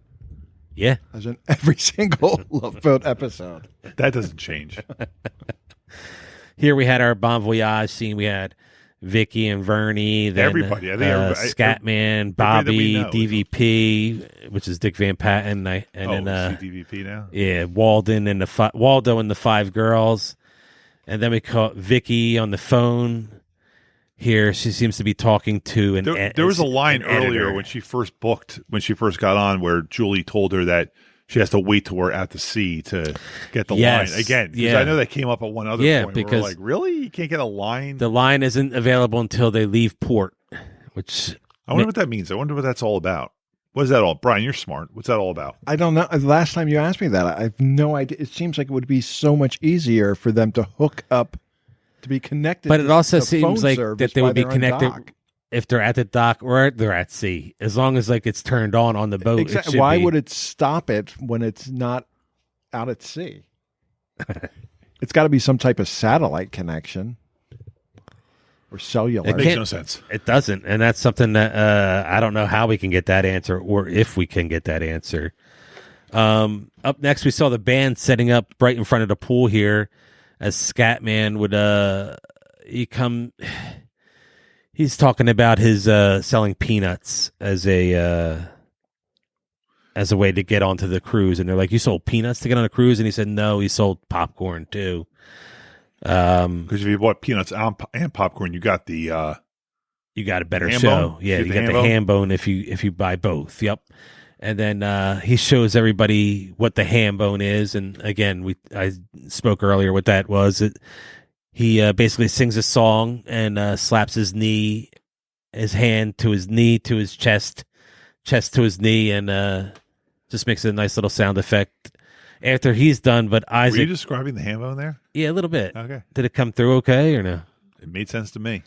Yeah. As in every single Love Boat episode. That doesn't change. Here we had our Bon Voyage scene. We had Vicky and Vernie. Then, everybody. I think Scatman, Bobby, know. DVP, which is Dick Van Patten. Then DVP now? Yeah, Waldo and the 5 girls. And then we caught Vicky on the phone. Here, she seems to be talking to there was a line earlier editor. when she first got on, where Julie told her that she has to wait till we're at the sea to get the line again. Because I know that came up at one other point. Because we were like, really, you can't get a line. The line isn't available until they leave port. Which I wonder what that means. I wonder what that's all about. What is that all? Brian, you're smart. What's that all about? I don't know. Last time you asked me that, I have no idea. It seems like it would be so much easier for them to hook up. To be connected, but it also to seems like that they would be connected dock. If they're at the dock or they're at sea, as long as like it's turned on the boat. Exactly. Why would it stop it when it's not out at sea? It's got to be some type of satellite connection or cellular. It makes no sense. It doesn't, and that's something that I don't know how we can get that answer, or if we can get that answer. Up next, we saw the band setting up right in front of the pool here. As Scatman would, he's talking about his selling peanuts as a way to get onto the cruise, and they're like, "You sold peanuts to get on a cruise?" And he said, "No, he sold popcorn too." Because if you bought peanuts and popcorn, you got a better show. show. Yeah, you got the Handbone if you buy both. Yep. And then he shows everybody what the Handbone is. And again, I spoke earlier what that was. He basically sings a song and slaps his hand to his knee, to his chest to his knee, and just makes a nice little sound effect after he's done. But Isaac... Were you describing the Handbone there? Yeah, a little bit. Okay. Did it come through okay or no? It made sense to me.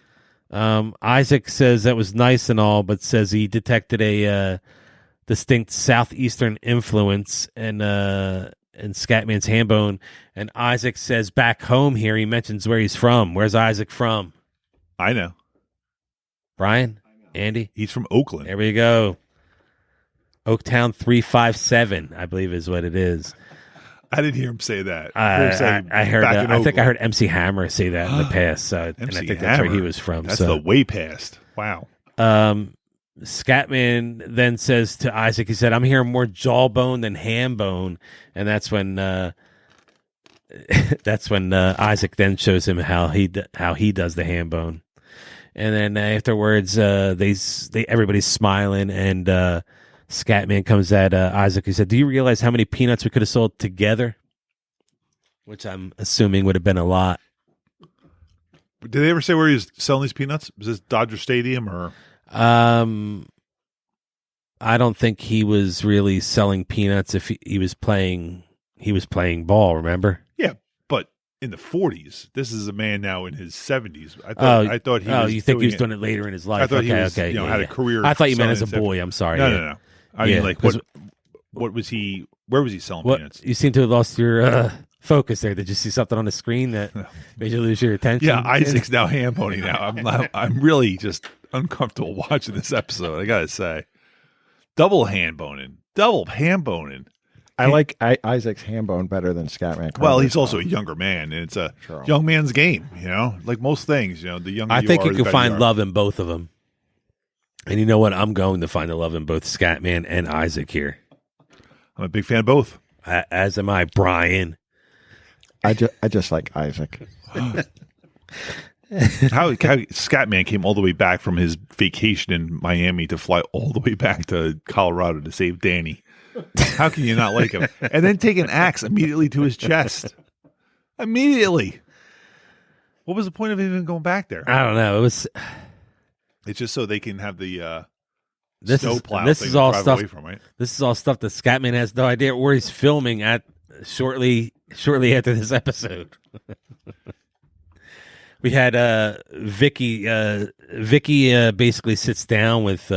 Isaac says that was nice and all, but says he detected a... distinct southeastern influence in Scatman's Handbone, and Isaac says back home here he mentions where he's from. Where's Isaac from? I know. Brian? Andy? He's from Oakland. There we go. Oaktown 357, I believe is what it is. I didn't hear him say that. I heard. I think I heard MC Hammer say that in the past. So, and I think that's where he was from. That's the way past. Wow. Scatman then says to Isaac, he said, "I'm hearing more jawbone than Handbone," and that's when Isaac then shows him how he does the Handbone, and then afterwards everybody's smiling, and Scatman comes at Isaac. He said, "Do you realize how many peanuts we could have sold together?" Which I'm assuming would have been a lot. Did they ever say where he was selling these peanuts? Was this Dodger Stadium or? I don't think he was really selling peanuts. If he was playing ball. Remember? Yeah, but in the 40s, this is a man now in his 70s. I thought he. Oh, you think he was doing it later in his life? I thought he was, had a career. I thought you meant as a boy. I'm sorry. No. I mean, like, what was he? Where was he selling peanuts? You seem to have lost your focus there. Did you see something on the screen that made you lose your attention? Yeah, Isaac's now handboning now. I'm really just uncomfortable watching this episode. I gotta say, double handboning. I like Isaac's Handbone better than Scatman Crothers. Well, he's also a younger man, and it's a young man's game. Like most things, the younger. I think you are, can find love in both of them. And you know what? I'm going to find the love in both Scatman and Isaac here. I'm a big fan of both. As am I, Brian. I just like Isaac. How Scatman came all the way back from his vacation in Miami to fly all the way back to Colorado to save Danny. How can you not like him? And then take an axe immediately to his chest. Immediately. What was the point of even going back there? I don't know. It's just so they can have the this snowplow is thing all to drive stuff away from, right? This is all stuff that Scatman has no idea where he's filming at shortly after this episode. We had Vicky. Vicky basically sits down with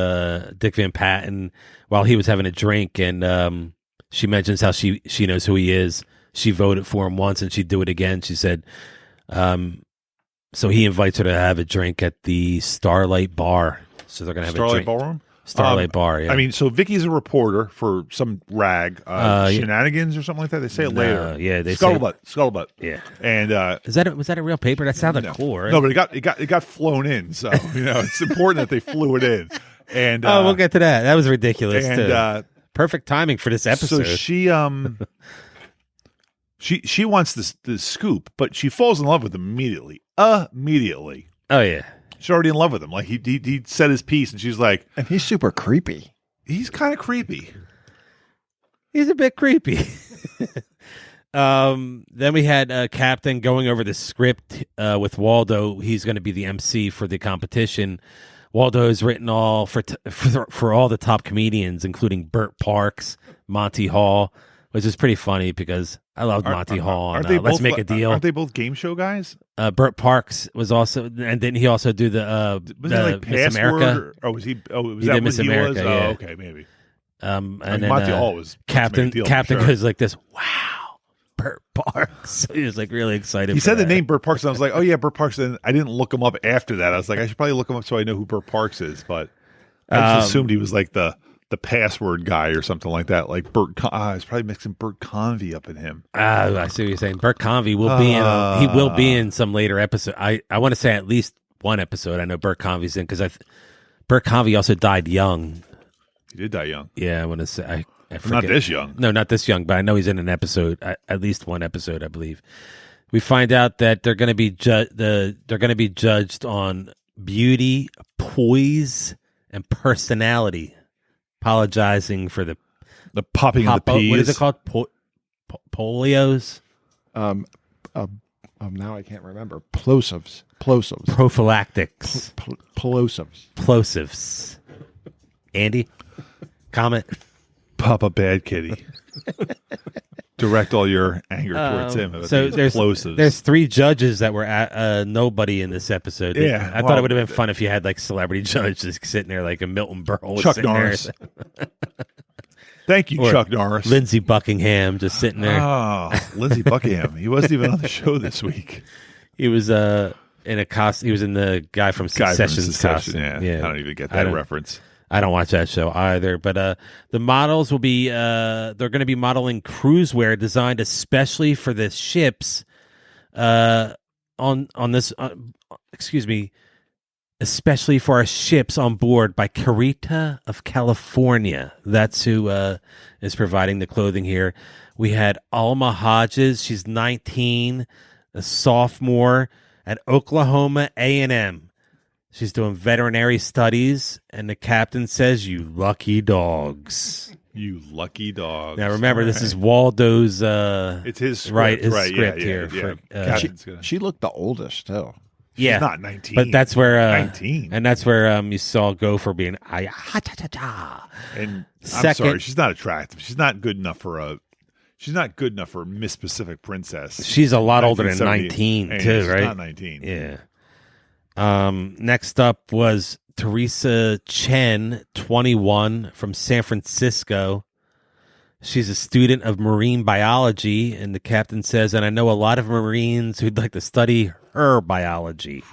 Dick Van Patten while he was having a drink, and she mentions how she knows who he is. She voted for him once, and she'd do it again. She said, so he invites her to have a drink at the Starlight Bar. So they're gonna have Starlight a drink. Ballroom? Starlight Bar, yeah. I mean, so Vicky's a reporter for some rag, Shenanigans or something like that. They say it later. Yeah, they Scuttlebutt. Yeah. And was that a real paper? That sounded cool, right? No, but it got flown in, so it's important that they flew it in. And we'll get to that. That was ridiculous and, too. Perfect timing for this episode. So she wants this scoop, but she falls in love with him immediately. Immediately. Oh yeah. She's already in love with him. Like he said his piece, and she's like, and he's super creepy. He's kind of creepy. He's a bit creepy. Then we had Captain going over the script with Waldo. He's going to be the MC for the competition. Waldo has written all for all the top comedians, including Burt Parks, Monty Hall, which is pretty funny because I love Monty Hall. And, Let's Make a Deal. Aren't they both game show guys? Burt Parks was also, and didn't he also do the Miss America? Was he? Oh, was he that did what Miss he America, was? yeah. Oh, okay, maybe. And then Monty Hall was Captain. Deal, Captain sure. goes like this. Wow, Burt Parks. He was like really excited. He said that. the name Burt Parks, and I was like, oh yeah, Burt Parks. And I didn't look him up after that. I was like, I should probably look him up so I know who Burt Parks is. But I just assumed he was like the password guy or something like that. Like Burt. I was probably mixing Burt Convey up in him. I see what you're saying. Burt Convey will be in. He will be in some later episode. I want to say at least one episode. I know Burt Convey's in because Burt Convey also died young. He did die young. Yeah, I want to say. I forget. Not this young. No, not this young, but I know he's in an episode, at least one episode, I believe. We find out that they're going to be judged on beauty, poise, and personality. Apologizing for the popping of the peas. What is it called? Polios? Now I can't remember. Plosives. Prophylactics. Plosives. Andy, comment. Papa Bad Kitty. Direct all your anger towards him. About So plosives. there's three judges that were at nobody in this episode. Yeah, I thought it would have been fun if you had like celebrity judges sitting there like a Milton Berle. Chuck Norris. Thank you, Chuck Norris. Lindsey Buckingham just sitting there. Oh, Lindsey Buckingham. He wasn't even on the show this week. He was in a costume. He was in the Guy from Succession's costume. Yeah. I don't even get that reference. I don't watch that show either. But the models will be they're going to be modeling cruise wear designed especially for the ships on this. Especially for our ships on board by Carita of California. That's who is providing the clothing here. We had Alma Hodges. She's 19, a sophomore at Oklahoma A&M. She's doing veterinary studies, and the captain says, "You lucky dogs." You lucky dogs. Now remember, this is Waldo's. It's his script, his script here. Yeah. She looked the oldest too. Yeah, she's not 19, but that's where 19, and that's where you saw Gopher being. And Second, I'm sorry, she's not attractive. She's not good enough for a. She's not good enough for Miss Pacific Princess. She's a lot older than 19 too, she's right? Not 19. Yeah. Next up was Teresa Chen, 21, from San Francisco. She's a student of marine biology, and the captain says, and I know a lot of Marines who'd like to study her biology.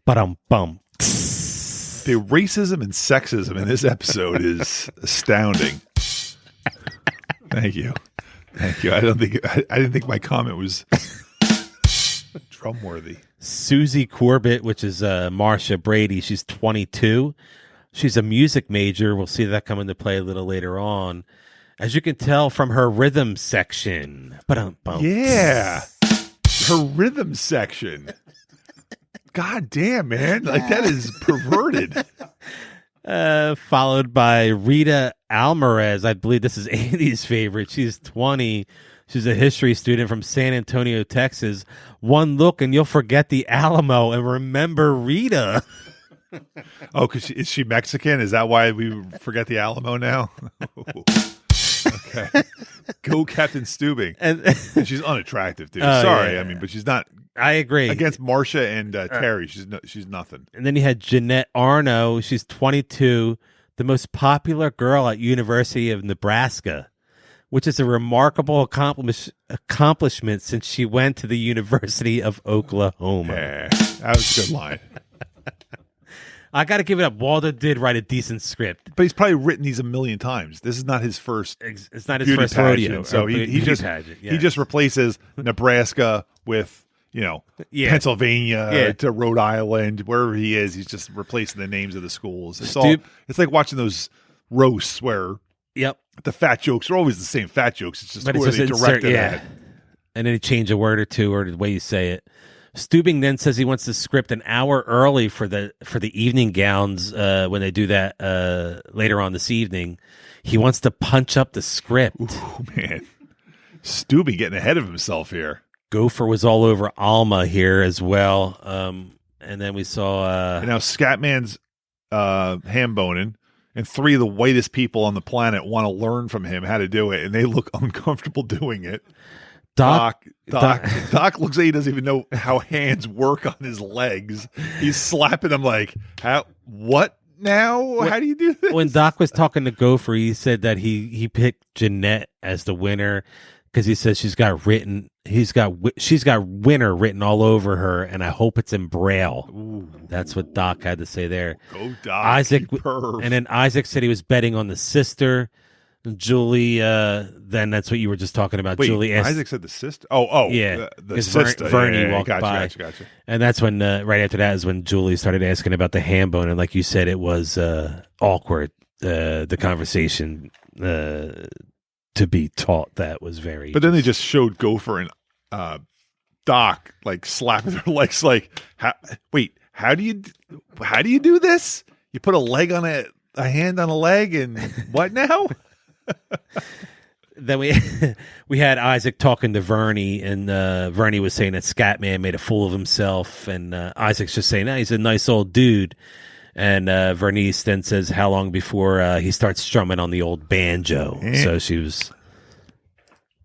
Ba-dum-bum. The racism and sexism in this episode is astounding. Thank you. I didn't think my comment was drum-worthy. Susie Corbett, which is Marsha Brady, she's 22. She's a music major. We'll see that come into play a little later on. As you can tell from her rhythm section. Ba-dum-bum. Yeah. Her rhythm section. God damn, man. Like, that is perverted. Followed by Rita Alvarez. I believe this is Andy's favorite. She's 20. She's a history student from San Antonio, Texas. One look and you'll forget the Alamo and remember Rita. Oh, because is she Mexican? Is that why we forget the Alamo now? Okay. Go Captain Steubing. And she's unattractive, dude. Sorry, yeah. I mean, but she's not. I agree. Against Marsha and Terry, she's nothing. And then you had Jeanette Arno. She's 22, the most popular girl at University of Nebraska, which is a remarkable accomplishment since she went to the University of Oklahoma. Yeah, that was a good line. I got to give it up. Waldo did write a decent script. But he's probably written these a million times. This is not his first It's not his first rodeo. So he just replaces Nebraska with, Pennsylvania to Rhode Island, wherever he is. He's just replacing the names of the schools. It's like watching those roasts where the fat jokes are always the same fat jokes. It's just where they directed at. And then he changed a word or two or the way you say it. Steubing then says he wants the script an hour early for the evening gowns when they do that later on this evening. He wants to punch up the script. Ooh, man. Steubing getting ahead of himself here. Gopher was all over Alma here as well. And then we saw... and now Scatman's handboning, and 3 of the whitest people on the planet want to learn from him how to do it, and they look uncomfortable doing it. Doc looks like he doesn't even know how hands work on his legs. He's slapping them like, what now? How do you do this? When Doc was talking to Gopher, he said that he picked Jeanette as the winner because he says she's got winner written all over her, and I hope it's in Braille. Ooh. That's what Doc had to say there. Go Doc, Isaac, and then Isaac said he was betting on the sister. Julie, then that's what you were just talking about. Wait, Julie asked, Isaac said the sister. Yeah, the sister. Vernie walked by. Gotcha. And that's when right after that is when Julie started asking about the handbone, and like you said, it was awkward. The conversation to be taught that was very. But then they just showed Gopher and Doc like slapping their legs. Like, how do you do this? You put a leg on a hand on a leg, and what now? Then we had Isaac talking to Vernie, and Vernie was saying that Scatman made a fool of himself, and Isaac's just saying, he's a nice old dude. And Vernice then says how long before he starts strumming on the old banjo. So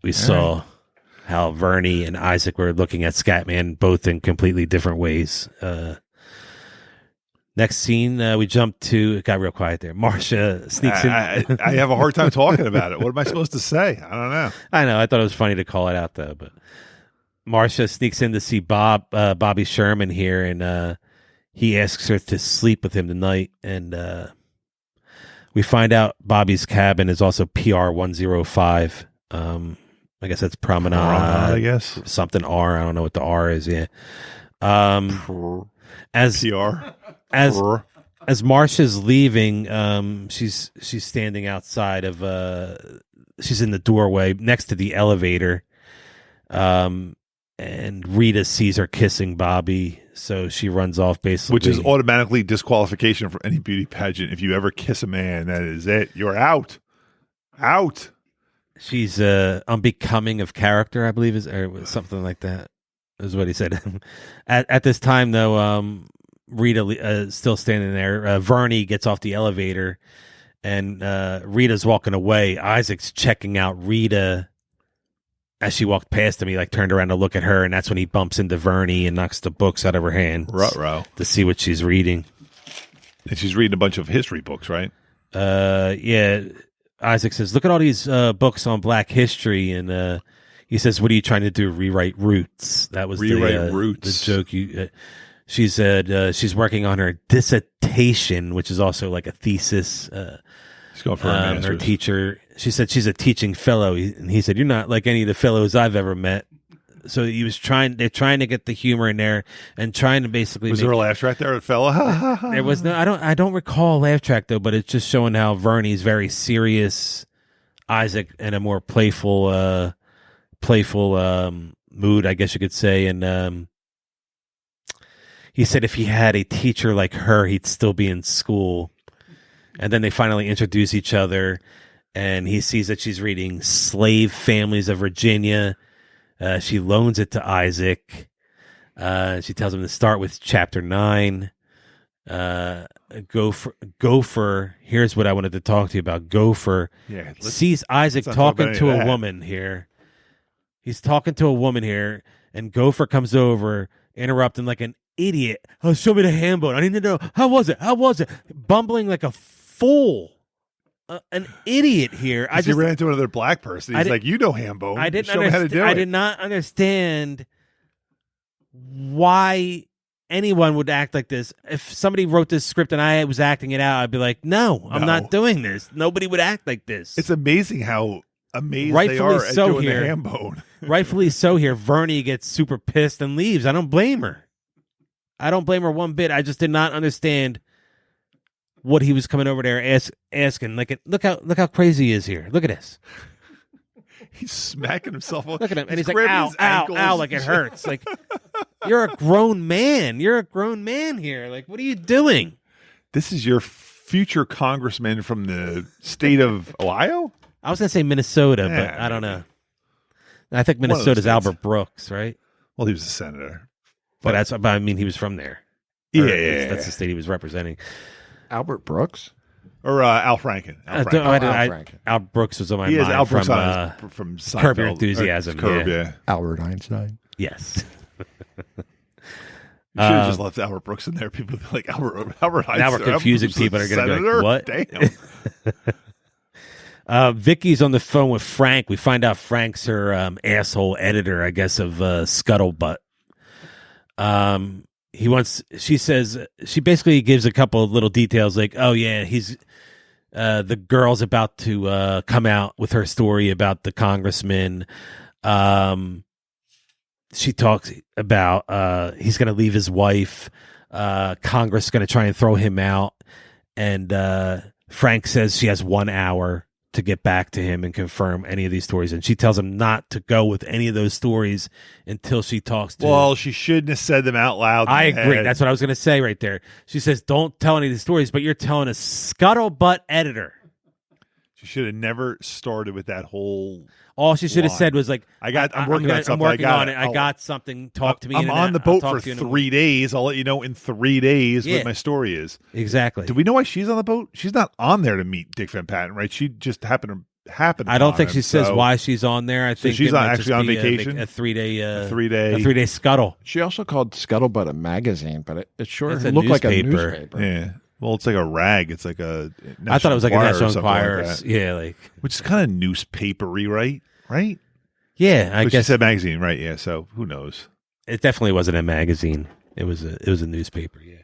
we saw how Vernie and Isaac were looking at Scatman both in completely different ways. Next scene, we jump to, it got real quiet there. Marsha sneaks in. I have a hard time talking about it. What am I supposed to say? I don't know. I know. I thought it was funny to call it out, though. But Marsha sneaks in to see Bobby Sherman here, and he asks her to sleep with him tonight. And we find out Bobby's cabin is also PR 105. I guess that's Promenade. I guess. Something R. I don't know what the R is, yeah. As PR. As Marsha's leaving, she's standing outside of she's in the doorway next to the elevator, and Rita sees her kissing Bobby, so she runs off basically, which is automatically disqualification from any beauty pageant. If you ever kiss a man, that is it. You're out. She's unbecoming of character, I believe, or something like that is what he said. At this time, though, Rita still standing there. Vernie gets off the elevator, and Rita's walking away. Isaac's checking out Rita as she walked past him. He turned around to look at her, and that's when he bumps into Vernie and knocks the books out of her hand to see what she's reading. And she's reading a bunch of history books, right? Yeah. Isaac says, "Look at all these books on Black history," and he says, "What are you trying to do? Rewrite Roots?" That was Roots. The joke. She said she's working on her dissertation, which is also like a thesis. She's going for her teacher. She said she's a teaching fellow, and he said, "You're not like any of the fellows I've ever met." So he was they're trying to get the humor in there and trying to basically. Was there a laugh track there, fella? There was no. I don't recall a laugh track though, but it's just showing how Vernie's very serious, Isaac in a more playful mood, I guess you could say, and he said if he had a teacher like her, he'd still be in school. And then they finally introduce each other, and he sees that she's reading Slave Families of Virginia. She loans it to Isaac. She tells him to start with chapter 9. Gopher. Here's what I wanted to talk to you about. Gopher sees Isaac talking to a woman here. He's talking to a woman here, and Gopher comes over, interrupting like an idiot. Oh, show me the handbone. I need to know. How was it? Bumbling like a fool. An idiot here. He ran into another black person. He's like, you know handbone. I didn't understand. I did not understand why anyone would act like this. If somebody wrote this script and I was acting it out, I'd be like, no, I'm not doing this. Nobody would act like this. It's amazing how amazed they are at doing the handbone. Rightfully so here. Verna gets super pissed and leaves. I don't blame her. I don't blame her one bit. I just did not understand what he was coming over there asking. Like, look how crazy he is here. Look at this. He's smacking himself. Look at him, and he's like, ow, like it hurts. Like, you're a grown man. You're a grown man here. Like, what are you doing? This is your future congressman from the state of Ohio? I was going to say Minnesota, but I don't know. I think Minnesota's Albert Brooks, right? Well, he was a senator. But I mean, he was from there. Yeah. That's the state he was representing. Albert Brooks? Or Al Franken. Al Franken. Al Brooks was on my mind. He is Al Brooks from Curb Your Enthusiasm. Albert Einstein. Yes. You should have just left Albert Brooks in there. People would be like, Albert Einstein. Now we're confusing people. Are going to be like, what? Damn. Vicky's on the phone with Frank. We find out Frank's her asshole editor, I guess, of Scuttlebutt. She basically gives a couple of little details like, oh yeah, the girl's about to come out with her story about the congressman. She talks about he's going to leave his wife. Congress is going to try and throw him out. And Frank says she has 1 hour to get back to him and confirm any of these stories. And she tells him not to go with any of those stories until she talks to him. Well, she shouldn't have said them out loud. I agree. That's what I was going to say right there. She says, don't tell any of these stories, but you're telling a scuttlebutt editor. She should have never started with that whole All she should have said was like, I'm working on something. I got something. Talk to me. I'm on the boat for 3 days. I'll let you know in 3 days what my story is. Exactly. Do we know why she's on the boat? She's not on there to meet Dick Van Patten, right? She just happened. I don't think she says why she's on there. I think she's actually on vacation. A 3 day scuttle. She also called Scuttlebutt a magazine, but it sure newspaper. looked like a newspaper. Yeah. Well, it's like a rag. It's like a. I thought it was like a National Enquirer. Like which is kind of newspapery, right? Right. Yeah, I guess she said magazine, right? Yeah. So who knows? It definitely wasn't a magazine. It was a newspaper. Yeah.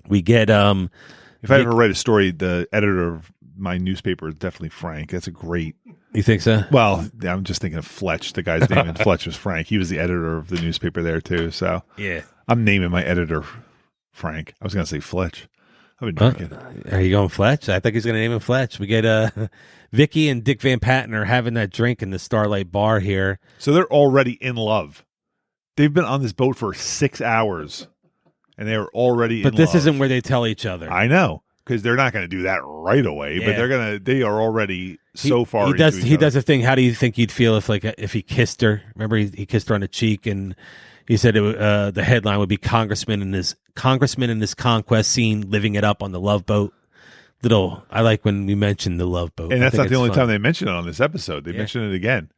We get If I ever write a story, the editor of my newspaper is definitely Frank. That's a great. You think so? Well, I'm just thinking of Fletch. The guy's name in Fletch was Frank. He was the editor of the newspaper there too. So yeah, I'm naming my editor Frank. I was going to say Fletch. I've been drinking. Are you going Fletch? I think he's going to name him Fletch. We get Vicky and Dick Van Patten are having that drink in the Starlight Bar here. So they're already in love. They've been on this boat for 6 hours, and they are already in love. But this isn't where they tell each other. I know, because they're not going to do that right away. Yeah. But they are already so far. He does a thing. How do you think you'd feel if he kissed her? Remember, he kissed her on the cheek, and he said the headline would be Congressman in his conquest scene, living it up on the Love Boat. I like when we mention the Love Boat, and that's not the only time they mention it on this episode. They mention it again.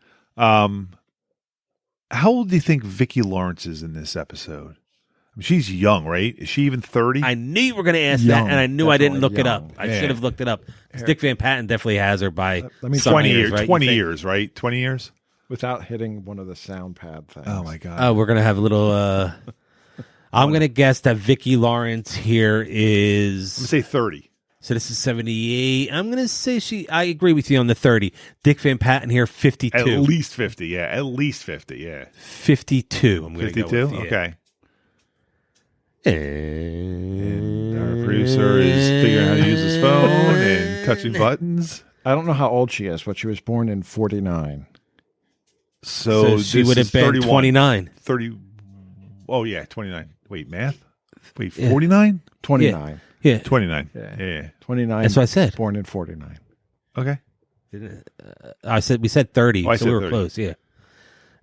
How old do you think Vicki Lawrence is in this episode? I mean, she's young, right? Is she even 30? I knew you were going to ask that, and I knew I didn't look it up. I should have looked it up. Dick Van Patten definitely has her by 20 years, right? 20 years, right? 20 years? Without hitting one of the sound pad things. Oh, my God. Oh, we're going to have a little... I'm going to guess that Vicki Lawrence here is... I'm going to say 30. So this is 78. I'm going to say I agree with you on the 30. Dick Van Patten here, 52. At least 50, yeah. At least 50, yeah. 52, I'm going to go with. Okay. And our producer is figuring out how to use his phone and touching buttons. I don't know how old she is, but she was born in 49. So she would have been 31. 29. 30. Oh, yeah, 29. Wait, math? Wait, 49? 29. Yeah. 29. Yeah. 29. That's what I said. Born in 49. Okay. We said 30, Oh, I so said we were 30. close. Yeah,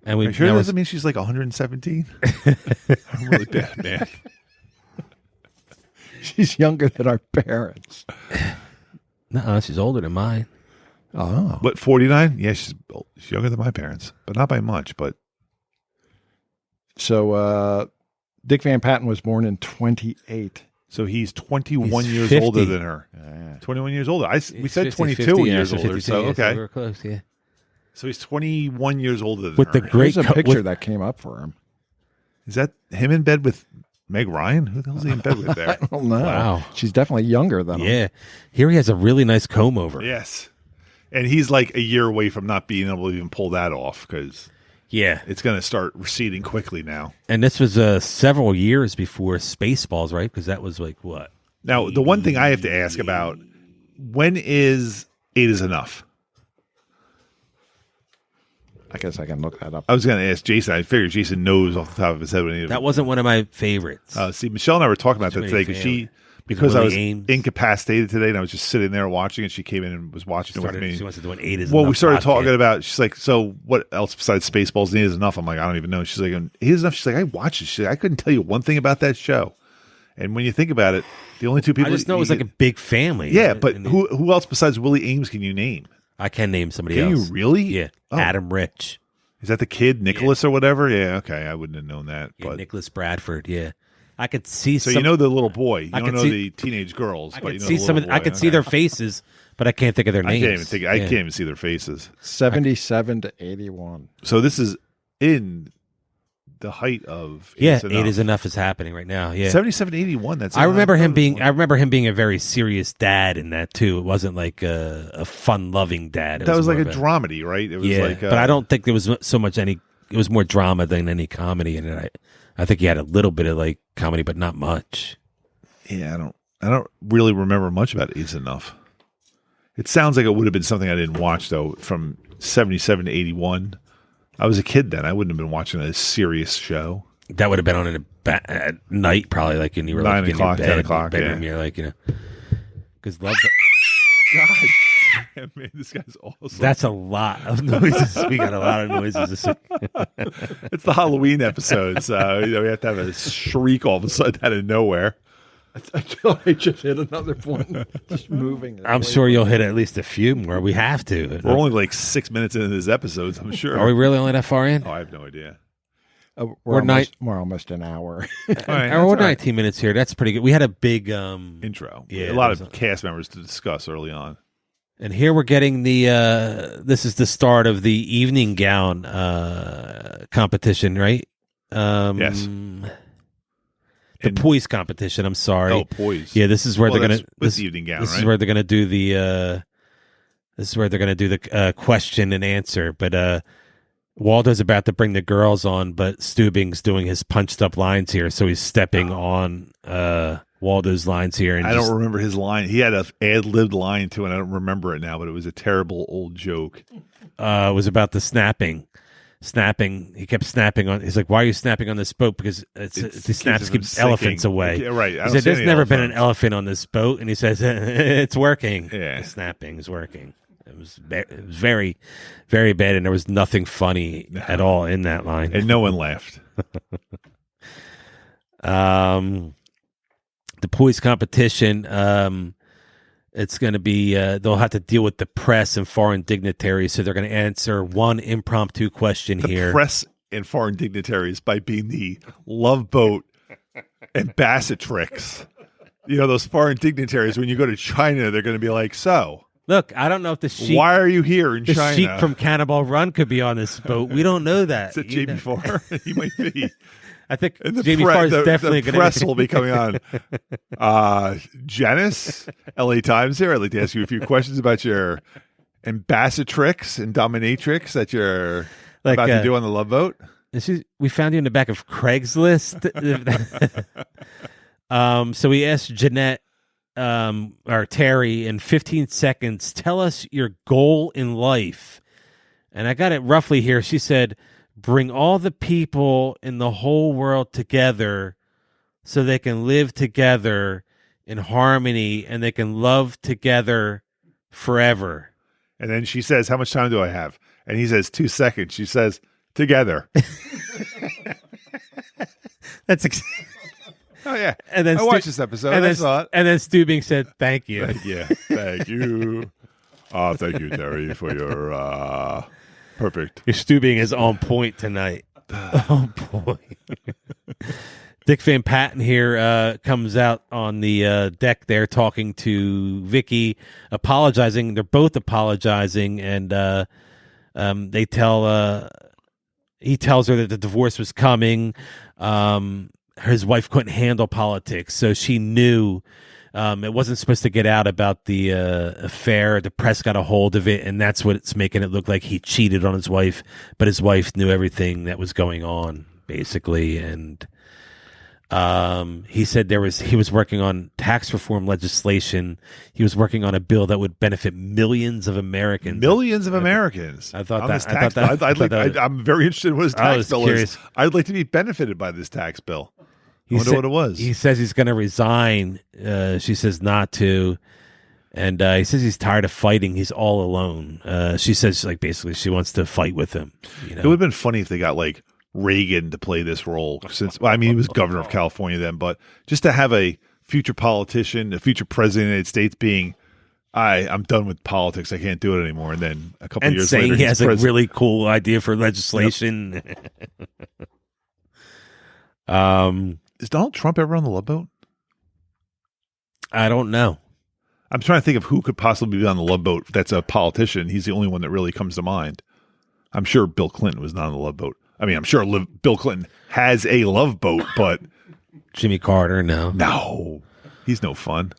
and we Are you sure now that we're- doesn't mean she's like 117? I'm really bad at math. She's younger than our parents. Nuh-uh, she's older than mine. Oh. What, 49? Yeah, she's younger than my parents, but not by much. But So Dick Van Patten was born in 28. so he's 21 He's years 50. older than her. Yeah. 21 years older. We said 50, 22 50, years so older. 52, So yeah, okay. we were close. Yeah, So he's 21 years older than with her. the great There's a picture with, that came up for him. Is that him in bed with Meg Ryan? Who the hell's he in bed with I there? don't know. Wow. She's definitely younger than him. Yeah, here he has a really nice comb over. Yes. And he's like a year away from not being able to even pull that off because Yeah, it's going to start receding quickly now. and this was several years before Spaceballs, right? Because that was like what? Now, the one thing I have to ask about, when is 8 is enough? I guess I can look that up. I was going to ask Jason. I figured Jason knows off the top of his head when he That wasn't one of my favorites. See, Michelle and I were talking about Too that many today family. because I Willie was Ames. incapacitated today and I was just sitting there watching and she came in and was watching it with me. She wants to do an 8 is Well, enough we started podcast. talking about, she's like, so what else besides Spaceballs? 8 is enough. I'm like, I don't even know. She's like, 8 is enough. She's like, I watched it. She's like, I couldn't tell you one thing about that show. And when you think about it, the only two people I just know it was like a big family. yeah, but And who else besides Willie Ames can you name? I can name somebody Can else. you really? Yeah, Oh. Adam Rich. Is that the kid, Nicholas or whatever? Yeah, okay. I wouldn't have known that. Yeah, But Nicholas Bradford. Yeah, I could see. so some, you know the little boy. You I don't could know see- the teenage girls, I but could you know see the some. little I boy. could see Okay. their faces, but I can't think of their I names. can't even think. I Yeah. can't even see their faces. 77 to 81. So this is in the height of Yeah, It's 8 Enough. is enough is happening right now. Yeah, 77 to 81. That's I remember him being. I I remember him being a very serious dad in that too. It wasn't like a fun-loving dad. It that was like more a of dramedy, right? It was Yeah, like, but I don't think there was so much any. It was more drama than any comedy in it. I think he had a little bit of like comedy, but not much. Yeah, I don't really remember much about It's Enough. It sounds like it would have been something I didn't watch though. From 77 to 81, I was a kid then. I wouldn't have been watching a serious show. That would have been on at night, probably like, and you were 9 like in o'clock, your 10 bed, o'clock, bedroom. yeah. You're like, because love. God damn, man, this guy's awesome. That's a lot of noises. We got a lot of noises. It's the Halloween episode, so we have to have a shriek all of a sudden out of nowhere. I feel like I just hit another one. Just moving. I'm sure you'll hit at least a few more. We have to. We're only like 6 minutes into this episode, I'm sure. Are we really only that far in? Oh, I have no idea. We're night- almost an hour. All right, We're that's all right. 19 minutes here. That's pretty good. We had a big Intro. Yeah, a lot there's of cast members to discuss early on. and here we're getting the this is the start of the evening gown competition, right? Yes. The And- poise competition. I'm sorry. Oh, poise. Yeah, this is where Well, they're that's gonna. with This, the evening gown, this right? is where they're gonna do the. This is where they're gonna do the question and answer. But Waldo's about to bring the girls on, but Stubing's doing his punched up lines here, so he's stepping on Waldo's lines here. And I don't remember his line. He had an ad-libbed line too, and I don't remember it now, but it was a terrible old joke. It was about the snapping. He kept snapping on. He's like, "Why are you snapping on this boat?" Because the snaps keep keep elephants away. Yeah, right. I He don't said, see "There's any never been an elephants." elephant on this boat," and he says, "It's working. Yeah. The snapping is working." It was very, very bad, and there was nothing funny at all in that line. And no one laughed. The poise competition. It's going to be. They'll have to deal with the press and foreign dignitaries, so they're going to answer one impromptu question The here. press and foreign dignitaries by being the Love Boat ambassadrix. You know, those foreign dignitaries, when you go to China, they're going to be like, so, Look, I don't know if the sheik, why are you here in the China? sheik from Cannibal Run could be on this boat. We don't know that. Is it You know? Jamie Farr? He might be. I think And the Jamie pre- Farr is the- definitely the going press will be coming on. Janice, LA Times here. I'd like to ask you a few questions about your ambassadrix and dominatrix that you're Like, about to do on the Love Boat. We found you in the back of Craigslist. So we asked Jeanette or Terry in 15 seconds, tell us your goal in life. And I got it roughly here. She said, bring all the people in the whole world together so they can live together in harmony and they can love together forever. And then she says, "How much time do I have?" And he says, 2 seconds. She says, "Together." That's Oh yeah. and then I watched this episode. And I then, saw it. and then Steubing said, "Thank you." Yeah, thank you. Thank you, Terry, for your perfect. Your Steubing is on point tonight. Oh boy. Dick Van Patten here comes out on the deck there talking to Vicky, apologizing. They're both apologizing, and he tells her that the divorce was coming. His wife couldn't handle politics, so she knew it wasn't supposed to get out about the affair. The press got a hold of it, and that's what it's making it look like he cheated on his wife, but his wife knew everything that was going on, basically, and he said he was working on tax reform legislation. He was working on a bill that would benefit millions of Americans. Millions of Americans. I thought on that. this tax bill. I'm very interested in what his tax bill curious. is. I'd like to be benefited by this tax bill. I wonder what it was. He says he's going to resign. She says not to. And he says he's tired of fighting. He's all alone. She says, like, basically she wants to fight with him. You know? It would have been funny if they got, like, Reagan to play this role, since he was governor of California then, but just to have a future politician, a future president of the United States being, I'm done with politics, I can't do it anymore, and then a couple of years later, he has a really cool idea for legislation. Yep. Is Donald Trump ever on the Love Boat? I don't know. I'm trying to think of who could possibly be on the Love Boat that's a politician. He's the only one that really comes to mind. I'm sure Bill Clinton was not on the Love Boat. I mean, I'm sure Bill Clinton has a love boat, but Jimmy Carter, no, he's no fun.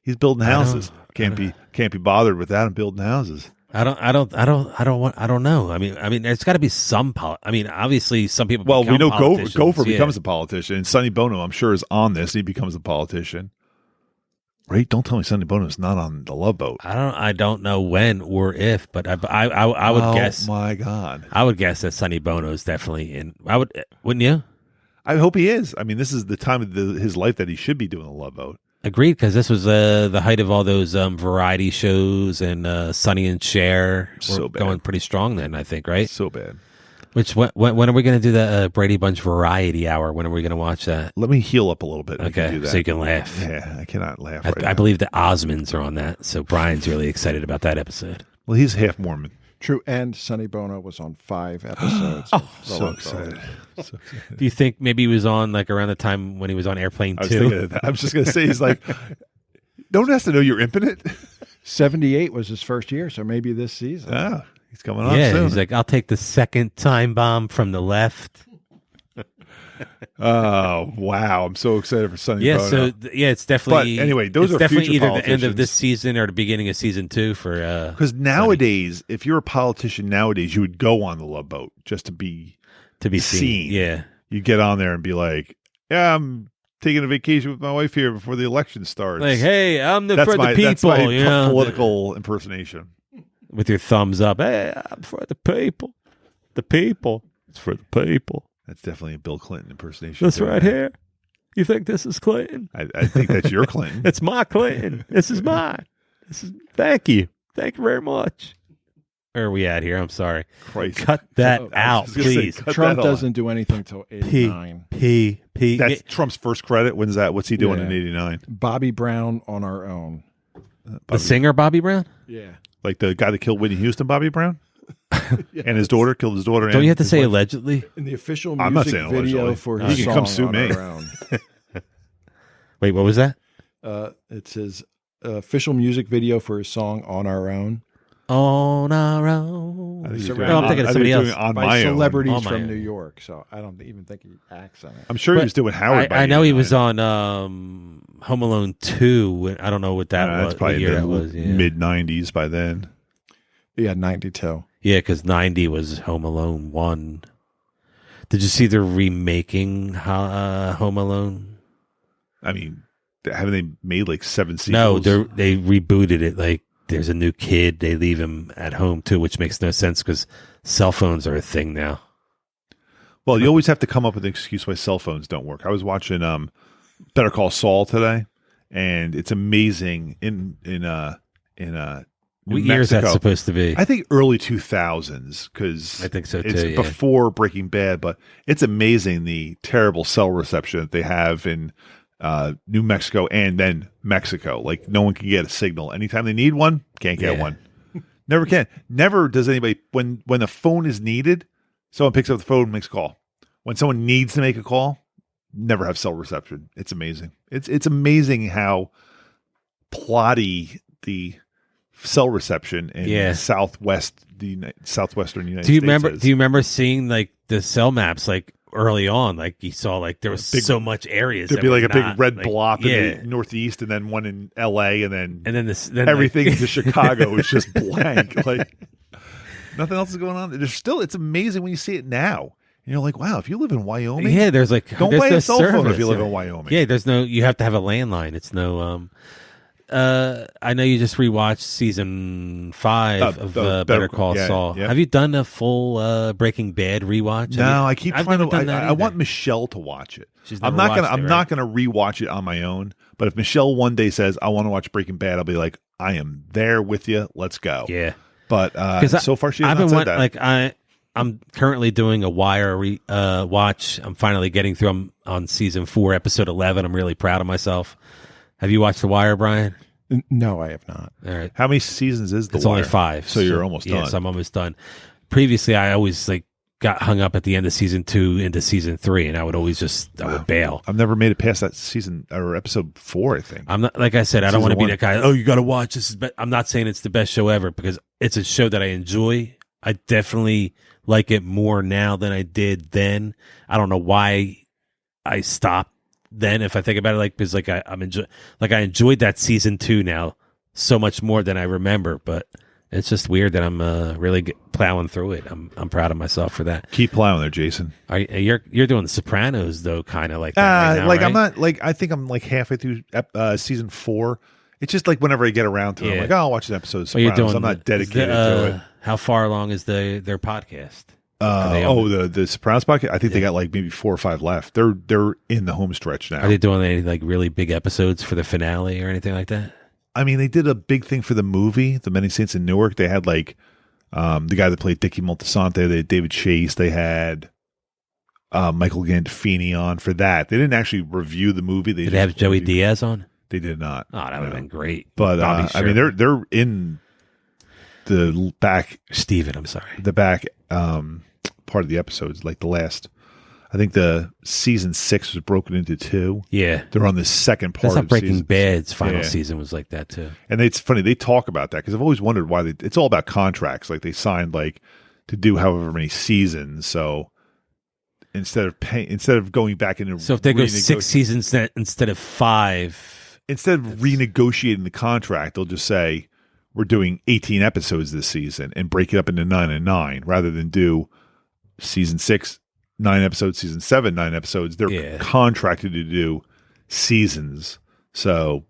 He's building houses. Can't be bothered with that and building houses. I don't know. I mean, there's got to be some. Obviously, some people. Well, we know Gopher yeah. becomes a politician, and Sonny Bono, I'm sure, is on this. He becomes a politician. Right? Don't tell me Sonny Bono is not on the Love Boat. I don't know when or if, but I would guess. Oh my God! I would guess that Sonny Bono is definitely in. Wouldn't you? I hope he is. I mean, this is the time of his life that he should be doing the Love Boat. Agreed, because this was the height of all those variety shows, and Sonny and Cher were going pretty strong then. I think, right? So bad. When are we going to do the Brady Bunch Variety Hour? When are we going to watch that? Let me heal up a little bit. Okay, so you can laugh. Yeah, I cannot laugh. I believe the Osmonds are on that, so Brian's really excited about that episode. Well, he's half Mormon. True, and Sonny Bono was on 5 episodes. So excited. Do you think maybe he was on like around the time when he was on Airplane 2? I was just going to say, he's like, don't have to know you're impotent. 78 was his first year, so maybe this season. Ah, he's coming on soon. He's like, I'll take the second time bomb from the left. Oh, wow. I'm so excited for Sonny Bono. So it's definitely. But anyway, those are definitely future either the end of this season or the beginning of season 2 for. Because nowadays, if you're a politician nowadays, you would go on the Love Boat just to be seen. Yeah, you get on there and be like, "Yeah, I'm taking a vacation with my wife here before the election starts." Like, hey, I'm for the people. That's my you know, political impersonation. With your thumbs up, hey, I'm for the people. The people. It's for the people. That's definitely a Bill Clinton impersonation. That's right here. You think this is Clinton? I think that's your Clinton. It's my Clinton. This is mine. Thank you. Thank you very much. Where are we at here? I'm sorry. Christ. Cut that out, please. Trump doesn't do anything till 89. That's Trump's first credit. When's that? What's he doing in 89? Bobby Brown on Our Own. The singer Bobby Brown? Yeah. Like the guy that killed Whitney Houston, Bobby Brown? And his daughter killed his daughter. Don't you have to say allegedly? In the official I'm not music saying video allegedly. for He his can song come sue on me. Our Own. Wait, what was that? It's his official music video for his song On Our Own. On Our Own. I'm thinking of somebody else. On By my celebrities On my from own. New York. So I don't even think he acts on it. I'm sure he was doing Howard. I know he was on Home Alone 2. I don't know what that was. That's probably what year that was. Yeah. mid 90s by then. Yeah, 92. Yeah, because 90 was Home Alone 1. Did you see they're remaking Home Alone? I mean, haven't they made like 7 sequels? No, they rebooted it. Like, there's a new kid. They leave him at home, too, which makes no sense because cell phones are a thing now. Well, you always have to come up with an excuse why cell phones don't work. I was watching Better Call Saul today, and it's amazing in What year is that Mexico. supposed to be? I think early 2000s because I think so too. It's yeah. before Breaking Bad, but it's amazing the terrible cell reception that they have in New Mexico and then Mexico. Like no one can get a signal. Anytime they need one, can't get one. Never can. Never does anybody when a phone is needed, someone picks up the phone and makes a call. When someone needs to make a call, never have cell reception. It's amazing. It's amazing how plotty the cell reception in southwestern United States. Do you remember seeing like the cell maps like early on? Like you saw like there was so much areas. There'd be like a big red like, blob in the northeast, and then one in L.A. and then everything like, to Chicago is just blank. Like nothing else is going on. It's amazing when you see it now. And you're like, wow, if you live in Wyoming, there's like don't buy a cell phone service. if you live in Wyoming. Yeah, there's no. You have to have a landline. It's no. I know you just rewatched season 5 of Better Call Saul. Yeah. Have you done a full Breaking Bad rewatch? No, I keep trying to. I want either. Michelle to watch it. I'm not gonna rewatch it on my own. But if Michelle one day says I want to watch Breaking Bad, I'll be like, I am there with you. Let's go. Yeah. But so far she has not said that. Like I'm currently doing a Wire watch. I'm finally getting through. I'm on season 4, episode 11. I'm really proud of myself. Have you watched The Wire, Brian? No, I have not. All right. How many seasons is The It's Wire? only 5. So you're almost done. Yes, I'm almost done. Previously, I always like got hung up at the end of season 2 into season 3, and I would always I would bail. I've never made it past that season or episode 4, I think. I'm not, like I said, I don't want to be that guy. Oh, you got to watch this. I'm not saying it's the best show ever because it's a show that I enjoy. I definitely like it more now than I did then. I don't know why I stopped then. If I think about it, like because like I enjoyed that season 2 now so much more than I remember. But it's just weird that I'm really plowing through it. I'm proud of myself for that. Keep plowing there, Jason. You're doing The Sopranos though, kind of like that right now, like right? I'm not like I think I'm like halfway through season 4. It's just like whenever I get around to it, I'm like, oh, I'll watch an episode of Sopranos. I'm not dedicated to it. How far along is their podcast? The Sopranos podcast. I think they got like maybe 4 or 5 left. They're in the home stretch now. Are they doing any like really big episodes for the finale or anything like that? I mean, they did a big thing for the movie, The Many Saints in Newark. They had like the guy that played Dickie Moltisanti. They had David Chase. They had Michael Gandolfini on for that. They didn't actually review the movie. Did they have Joey Diaz on? They did not. Oh, that would have been great. But I mean, they're in the back. Steven, I'm sorry. The back part of the episodes, like the last. I think the season 6 was broken into 2. Yeah, they're on the second part. That's how of Breaking season. Bad's final season was like that too. And it's funny they talk about that because I've always wondered why it's all about contracts. Like they signed like to do however many seasons. So instead of going back into if they go 6 seasons instead of 5, instead of renegotiating the contract, they'll just say we're doing 18 episodes this season and break it up into 9 and 9 rather than do season 6. 9 episodes, season 7, 9 episodes. They're contracted to do seasons, so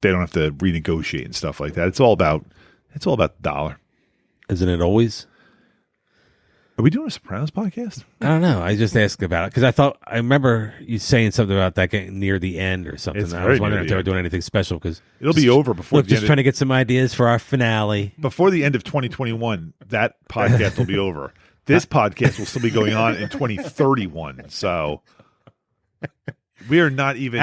they don't have to renegotiate and stuff like that. It's all about the dollar. Isn't it always? Are we doing a Sopranos podcast? I don't know. I just asked about it because I remember you saying something about that getting near the end or something. I was wondering if they were doing anything special because it'll be over before. Just trying to get some ideas for our finale before the end of 2021. That podcast will be over. This podcast will still be going on in 2031. So we are not even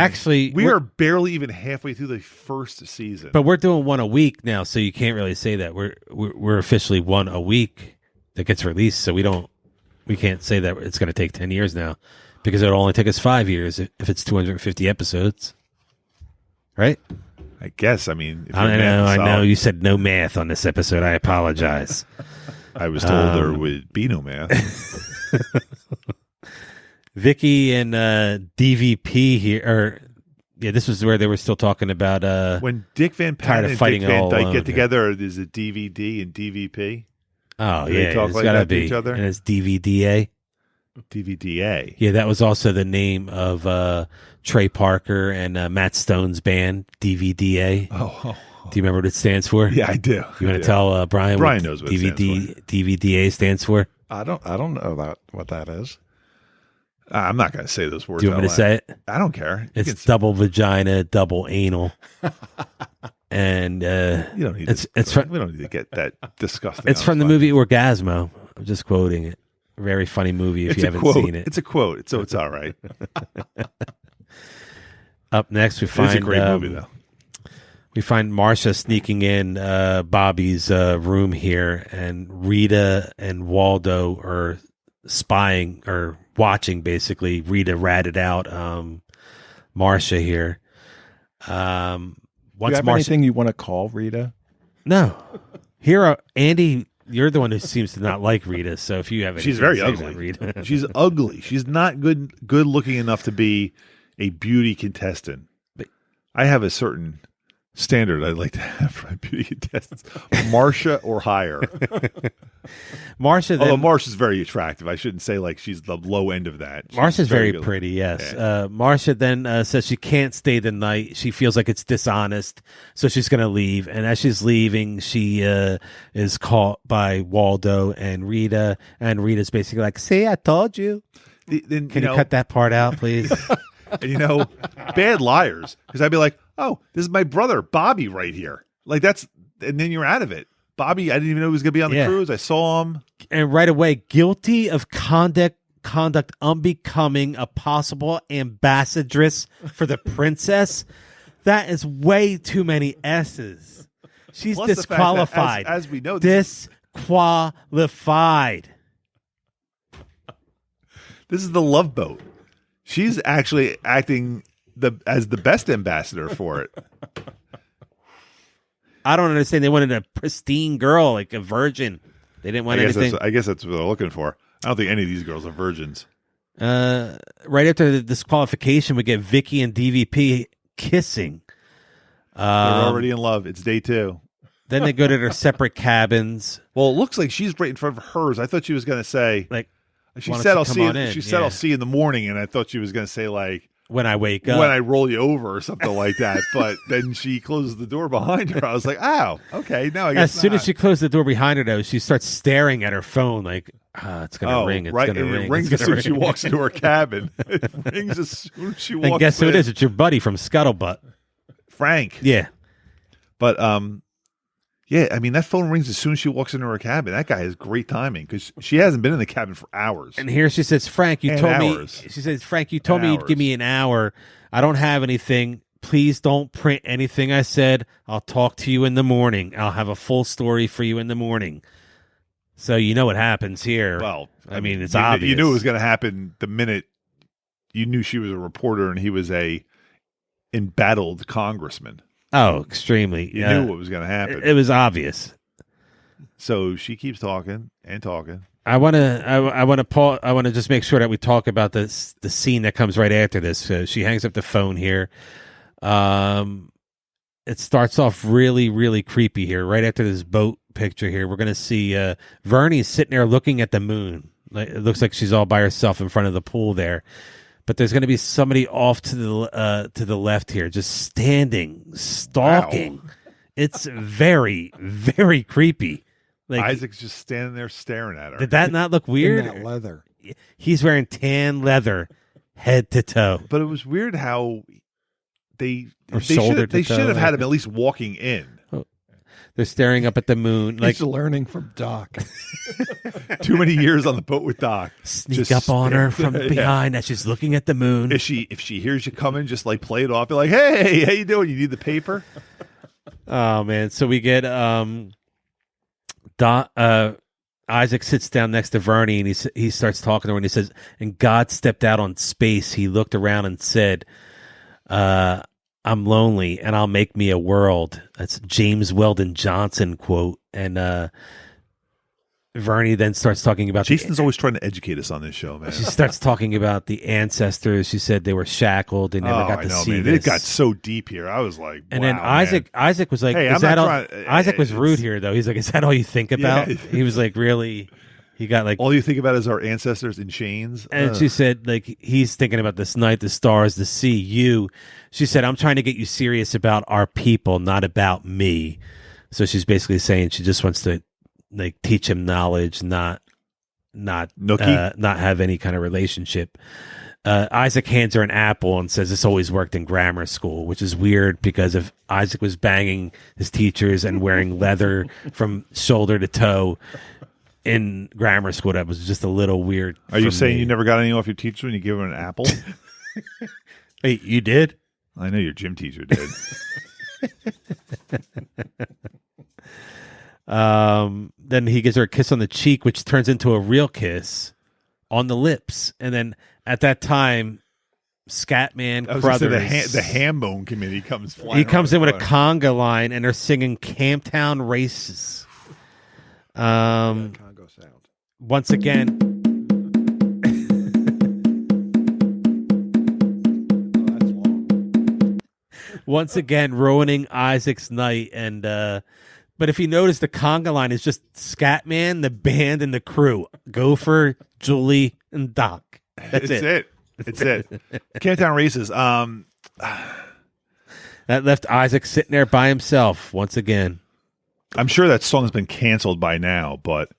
we are barely even halfway through the first season. But we're doing one a week now, so you can't really say that we're officially one a week that gets released. So we can't say that it's going to take 10 years now because it'll only take us 5 years if it's 250 episodes, right? I guess. I mean, I know. You said no math on this episode. I apologize. I was told there would be no math. Vicky and DVP here, this was where they were still talking about when Dick Van Patten and Dick Van Dyke get together. Is it DVD and DVP? Oh, do they talk it's like gotta that be. to each other? And it's DVDA. DVDA. Yeah, that was also the name of Trey Parker and Matt Stone's band, DVDA. Oh. Do you remember what it stands for? Yeah, I do. You want to tell Brian? Brian knows what DVDA stands for. I don't know what that is. I'm not going to say those words. Do you want me to say it? I don't care. It's double vagina, double anal. and You don't need we don't need to get that disgusting. it's from the movie Orgasmo. I'm just quoting it. Very funny movie if you haven't seen it. It's a quote, so it's all right. Up next, we find it's a great movie, though. We find Marsha sneaking in Bobby's room here, and Rita and Waldo are spying or watching. Basically, Rita ratted out Marsha here. Do you have anything you want to call Rita? No. Here, Andy, you're the one who seems to not like Rita. So if you have anything she's very to say ugly. about Rita. She's ugly. She's not good looking enough to be a beauty contestant. I have a certain standard I'd like to have for my beauty contestants. Marsha or higher. Marsha. Although Marsha's very attractive. I shouldn't say like she's the low end of that. Marsha's very pretty, yes. Yeah. Marsha then says she can't stay the night. She feels like it's dishonest, so she's going to leave. And as she's leaving, she is caught by Waldo and Rita. And Rita's basically like, see, I told you. Can you cut that part out, please? And, bad liars. Because I'd be like, oh, this is my brother, Bobby, right here. Like and then you're out of it. Bobby, I didn't even know he was going to be on the cruise. I saw him. And right away, guilty of conduct unbecoming a possible ambassadress for the princess. That is way too many S's. She's Plus disqualified. As we know, disqualified. This is the Love Boat. She's actually acting as the best ambassador for it. I don't understand. They wanted a pristine girl, like a virgin. They didn't want anything. I guess that's what they're looking for. I don't think any of these girls are virgins. Right after the disqualification, we get Vicky and DVP kissing. They're already in love. It's day 2. Then they go to their separate cabins. Well, it looks like she's right in front of hers. I thought she was going to say, like, she said, "I'll see." I'll see you in the morning, and I thought she was going to say, like, when I wake up, when I roll you over, or something like that. But then she closes the door behind her. I was like, "Oh, okay." Now I guess as soon as she closed the door behind her, though, she starts staring at her phone, like, "It's going to ring. It's going to ring." It rings as soon as she walks into her cabin. It rings as soon as she walks in. And guess who it is? It's your buddy from Scuttlebutt, Frank. Yeah, but yeah, I mean, that phone rings as soon as she walks into her cabin. That guy has great timing because she hasn't been in the cabin for hours. And here she says, Frank, you told me. She says, Frank, you told me you'd give me an hour. I don't have anything. Please don't print anything I said. I'll talk to you in the morning. I'll have a full story for you in the morning. So you know what happens here. Well, I mean, it's obvious. You knew it was going to happen the minute you knew she was a reporter and he was a embattled congressman. Oh, extremely. You knew what was going to happen. It was obvious. So she keeps talking and talking. I want to just make sure that we talk about the scene that comes right after this. So she hangs up the phone here. It starts off really, really creepy here. Right after this boat picture here, we're going to see Vernie's sitting there looking at the moon. It looks like she's all by herself in front of the pool there. But there's going to be somebody off to the left here, just standing, stalking. Wow. It's very, very creepy. Like, Isaac's just standing there staring at her. Did that not look weird? In that leather. He's wearing tan leather, head to toe. But it was weird how they should have had him at least walking in. Oh. They're staring up at the moon. He's learning from Doc. Too many years on the boat with Doc. Sneak up on her from behind as she's looking at the moon. If she hears you coming, just like play it off. Be like, "Hey, how you doing? You need the paper?" Oh man! So we get Isaac sits down next to Vernie and he starts talking to her and he says, "And God stepped out on space. He looked around and said, I'm lonely and I'll make me a world." That's James Weldon Johnson quote. And Vernie then starts talking about Jason's always trying to educate us on this show, man. She starts talking about the ancestors. She said they were shackled. They never got to see man. this. It got so deep here. I was like, and wow, then Isaac was like, "Hey, is that all?" Isaac was rude here, though. He's like, "Is that all you think about?" Yeah. He was like, really. He got like, all you think about is our ancestors in chains. And she said, like, he's thinking about this night, the stars, the sea, you. She said, "I'm trying to get you serious about our people, not about me." So she's basically saying she just wants to like teach him knowledge, not have any kind of relationship. Isaac hands her an apple and says this always worked in grammar school, which is weird because if Isaac was banging his teachers and wearing leather from shoulder to toe in grammar school, that was just a little weird. Are you saying you never got any off your teacher when you give her an apple? Hey, you did? I know your gym teacher did. Then he gives her a kiss on the cheek, which turns into a real kiss on the lips. And then at that time, Scatman Crothers, the Handbone committee comes flying. He comes in with a conga line, and they're singing Camptown Races. Congo sound. Once again, That's long. once again, ruining Isaac's night. And but if you notice, the conga line is just Scatman, the band, and the crew: Gopher, Julie, and Doc. That's it. It's it. Camptown Races. That left Isaac sitting there by himself once again. I'm sure that song's been canceled by now, but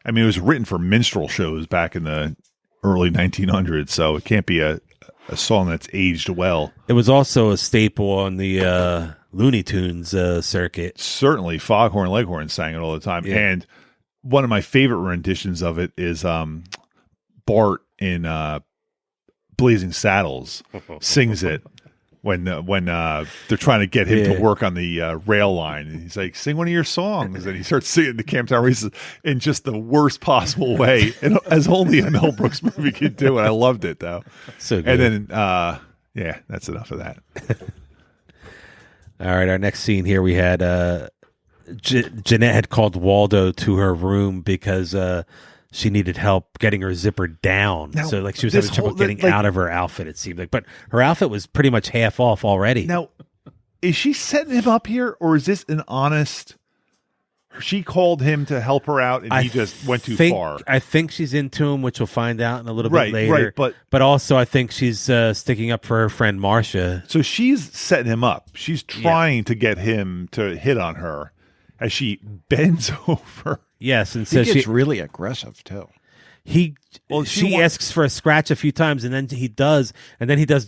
I mean, it was written for minstrel shows back in the early 1900s, so it can't be a song that's aged well. It was also a staple on the Looney Tunes circuit. Certainly, Foghorn Leghorn sang it all the time, Yeah. and one of my favorite renditions of it is Bart in Blazing Saddles sings it when they're trying to get him to work on the rail line, and he's like, "Sing one of your songs," and he starts singing the Camptown Races in just the worst possible way, and as only a Mel Brooks movie could do. And I loved it though. So good. And then, yeah, that's enough of that. All right, our next scene here, we had Jeanette had called Waldo to her room because she needed help getting her zipper down. Now, so like she was having trouble getting out of her outfit, it seemed like. But her outfit was pretty much half off already. Now, is she setting him up here, or is this an honest? She called him to help her out, and he just went too far. I think she's into him, which we'll find out in a little bit later. Right, but also I think she's sticking up for her friend Marsha. So she's setting him up. She's trying to get him to hit on her as she bends over. Yes, and He says gets really aggressive too. she asks for a scratch a few times, and then he does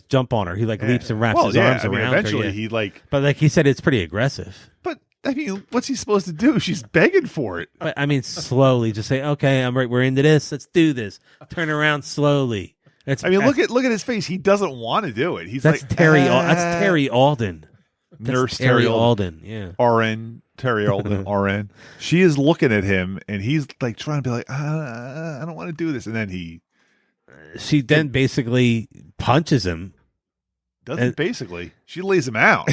jump on her. He leaps and wraps his arms around eventually her. he but like he said, it's pretty aggressive. But I mean, what's he supposed to do? She's begging for it. But I mean, slowly, just say, "Okay, I'm right. We're into this. Let's do this." Turn around slowly. Look at his face. He doesn't want to do it. He's that's like Terry. That's Terry Alden. Nurse Terry Alden. Yeah. RN. Terry Alden. RN. She is looking at him, and he's like trying to be like, I don't want to do this. And then she then basically punches him. Basically. She lays him out.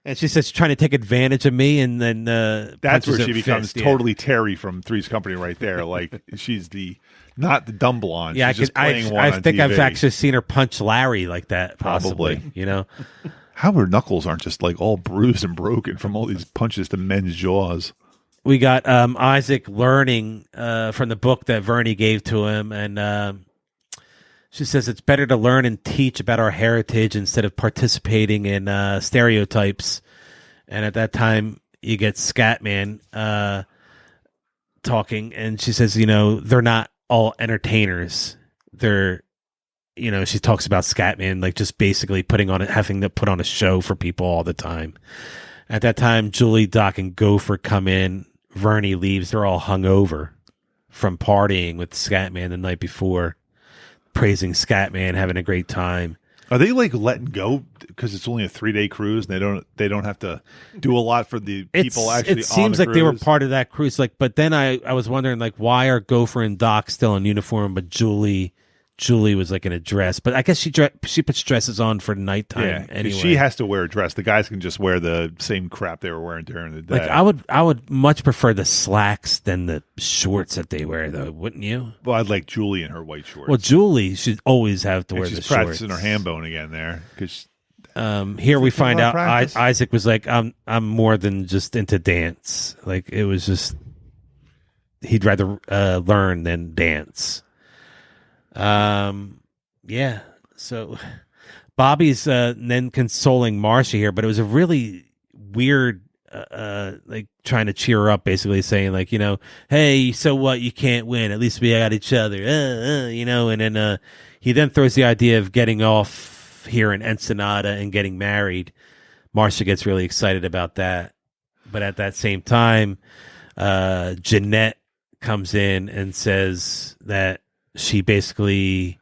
And she says she's trying to take advantage of me, and then that's where she becomes fist, totally Terry from Three's Company right there. Like she's not the dumb blonde. Yeah, she's just playing one on think TV. I've actually seen her punch Larry like that. Possibly, Probably. you know. How her knuckles aren't just like all bruised and broken from all these punches to men's jaws. We got Isaac learning from the book that Verna gave to him, and she says it's better to learn and teach about our heritage instead of participating in stereotypes. And at that time, you get Scatman talking, and she says, they're not all entertainers. They're, she talks about Scatman, like just basically having to put on a show for people all the time. At that time, Julie, Doc, and Gopher come in. Vernie leaves. They're all hungover from partying with Scatman the night before, praising Scatman, having a great time. Are they like letting go because it's only a 3-day cruise and they don't have to do a lot for the people actually? It seems like they were part of that cruise. But then I was wondering why are Gopher and Doc still in uniform, but Julie was like in a dress. But I guess she puts dresses on for nighttime anyway. She has to wear a dress. The guys can just wear the same crap they were wearing during the day. Like I would much prefer the slacks than the shorts that they wear, though, wouldn't you? Well, I'd like Julie in her white shorts. Well, Julie should always have to wear the shorts. She's practicing her handbone again there. Here we find out practice? Isaac was like, I'm more than just into dance. Like it was just he'd rather learn than dance. Yeah. So Bobby's then consoling Marsha here, but it was a really weird, like trying to cheer her up, basically saying like, hey, so what? You can't win. At least we got each other, and then he then throws the idea of getting off here in Ensenada and getting married. Marsha gets really excited about that. But at that same time, Jeanette comes in and says that she basically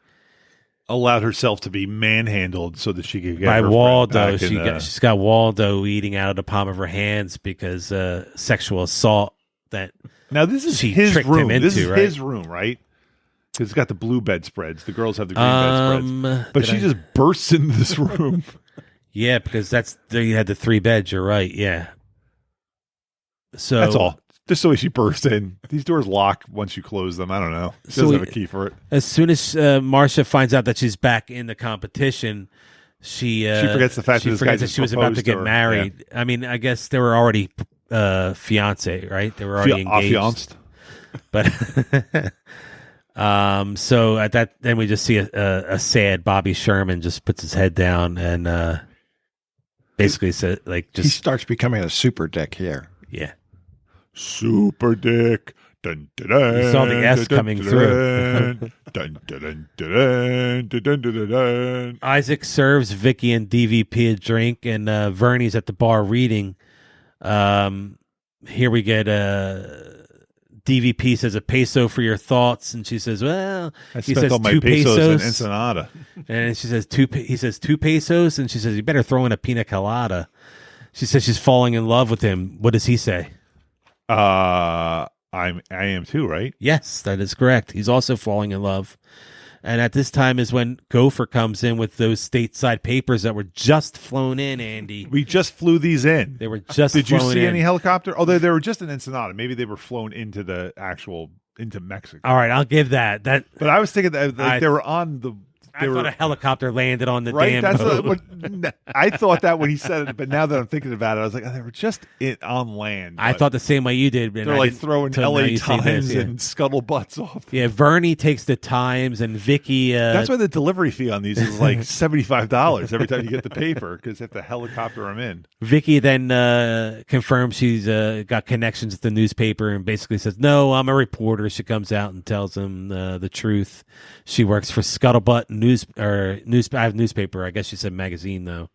allowed herself to be manhandled so that she could get by her Waldo. friend back She's got Waldo eating out of the palm of her hands because sexual assault that now this is she his tricked room. him into, this is right? his room, right? Because it's got the blue bedspreads. The girls have the green bedspreads. But she just bursts into this room. Yeah, because there you had the 3 beds. You're right. Yeah. So that's all. Just the way she burst in. These doors lock once you close them. I don't know. She doesn't have a key for it. As soon as Marsha finds out that she's back in the competition, she forgets the fact that she was about to get married. Yeah. I mean, I guess they were already fiance, right? They were already engaged. But so at that, then we just see a sad Bobby Sherman just puts his head down and basically said, like, just he starts becoming a super dick here. Yeah. Super dick. Dun, dun, dun, you saw the S dun, coming dun, through. Dun, dun, dun, dun, dun, dun, dun, dun. Isaac serves Vicky and DVP a drink, and Vernie's at the bar reading. Here we get DVP says, "A peso for your thoughts," and she says, "Well," he says, all my pesos in Ensenada. And she says, he says, 2 pesos, and she says, "You better throw in a pina colada." She says she's falling in love with him. What does he say? I am too, right? Yes, that is correct. He's also falling in love. And at this time is when Gopher comes in with those stateside papers that were just flown in, Andy. We just flew these in. They were just Did you flown see in. any helicopter? Oh, they were just in Ensenada. Maybe they were flown into into Mexico. All right, I'll give that. But I was thinking that they were on the... I thought a helicopter landed on the right? damn That's boat. I thought that when he said it, but now that I'm thinking about it, I was like, oh, they were just on land. I thought the same way you did. They're like throwing LA Times and scuttlebutts off. Yeah, Vernie takes the Times and Vicky. That's why the delivery fee on these is like $75 every time you get the paper because they have to helicopter them in. Vicky then confirms she's got connections with the newspaper and basically says, "No, I'm a reporter." She comes out and tells him the truth. She works for Scuttlebutt newspaper. I guess she said magazine though.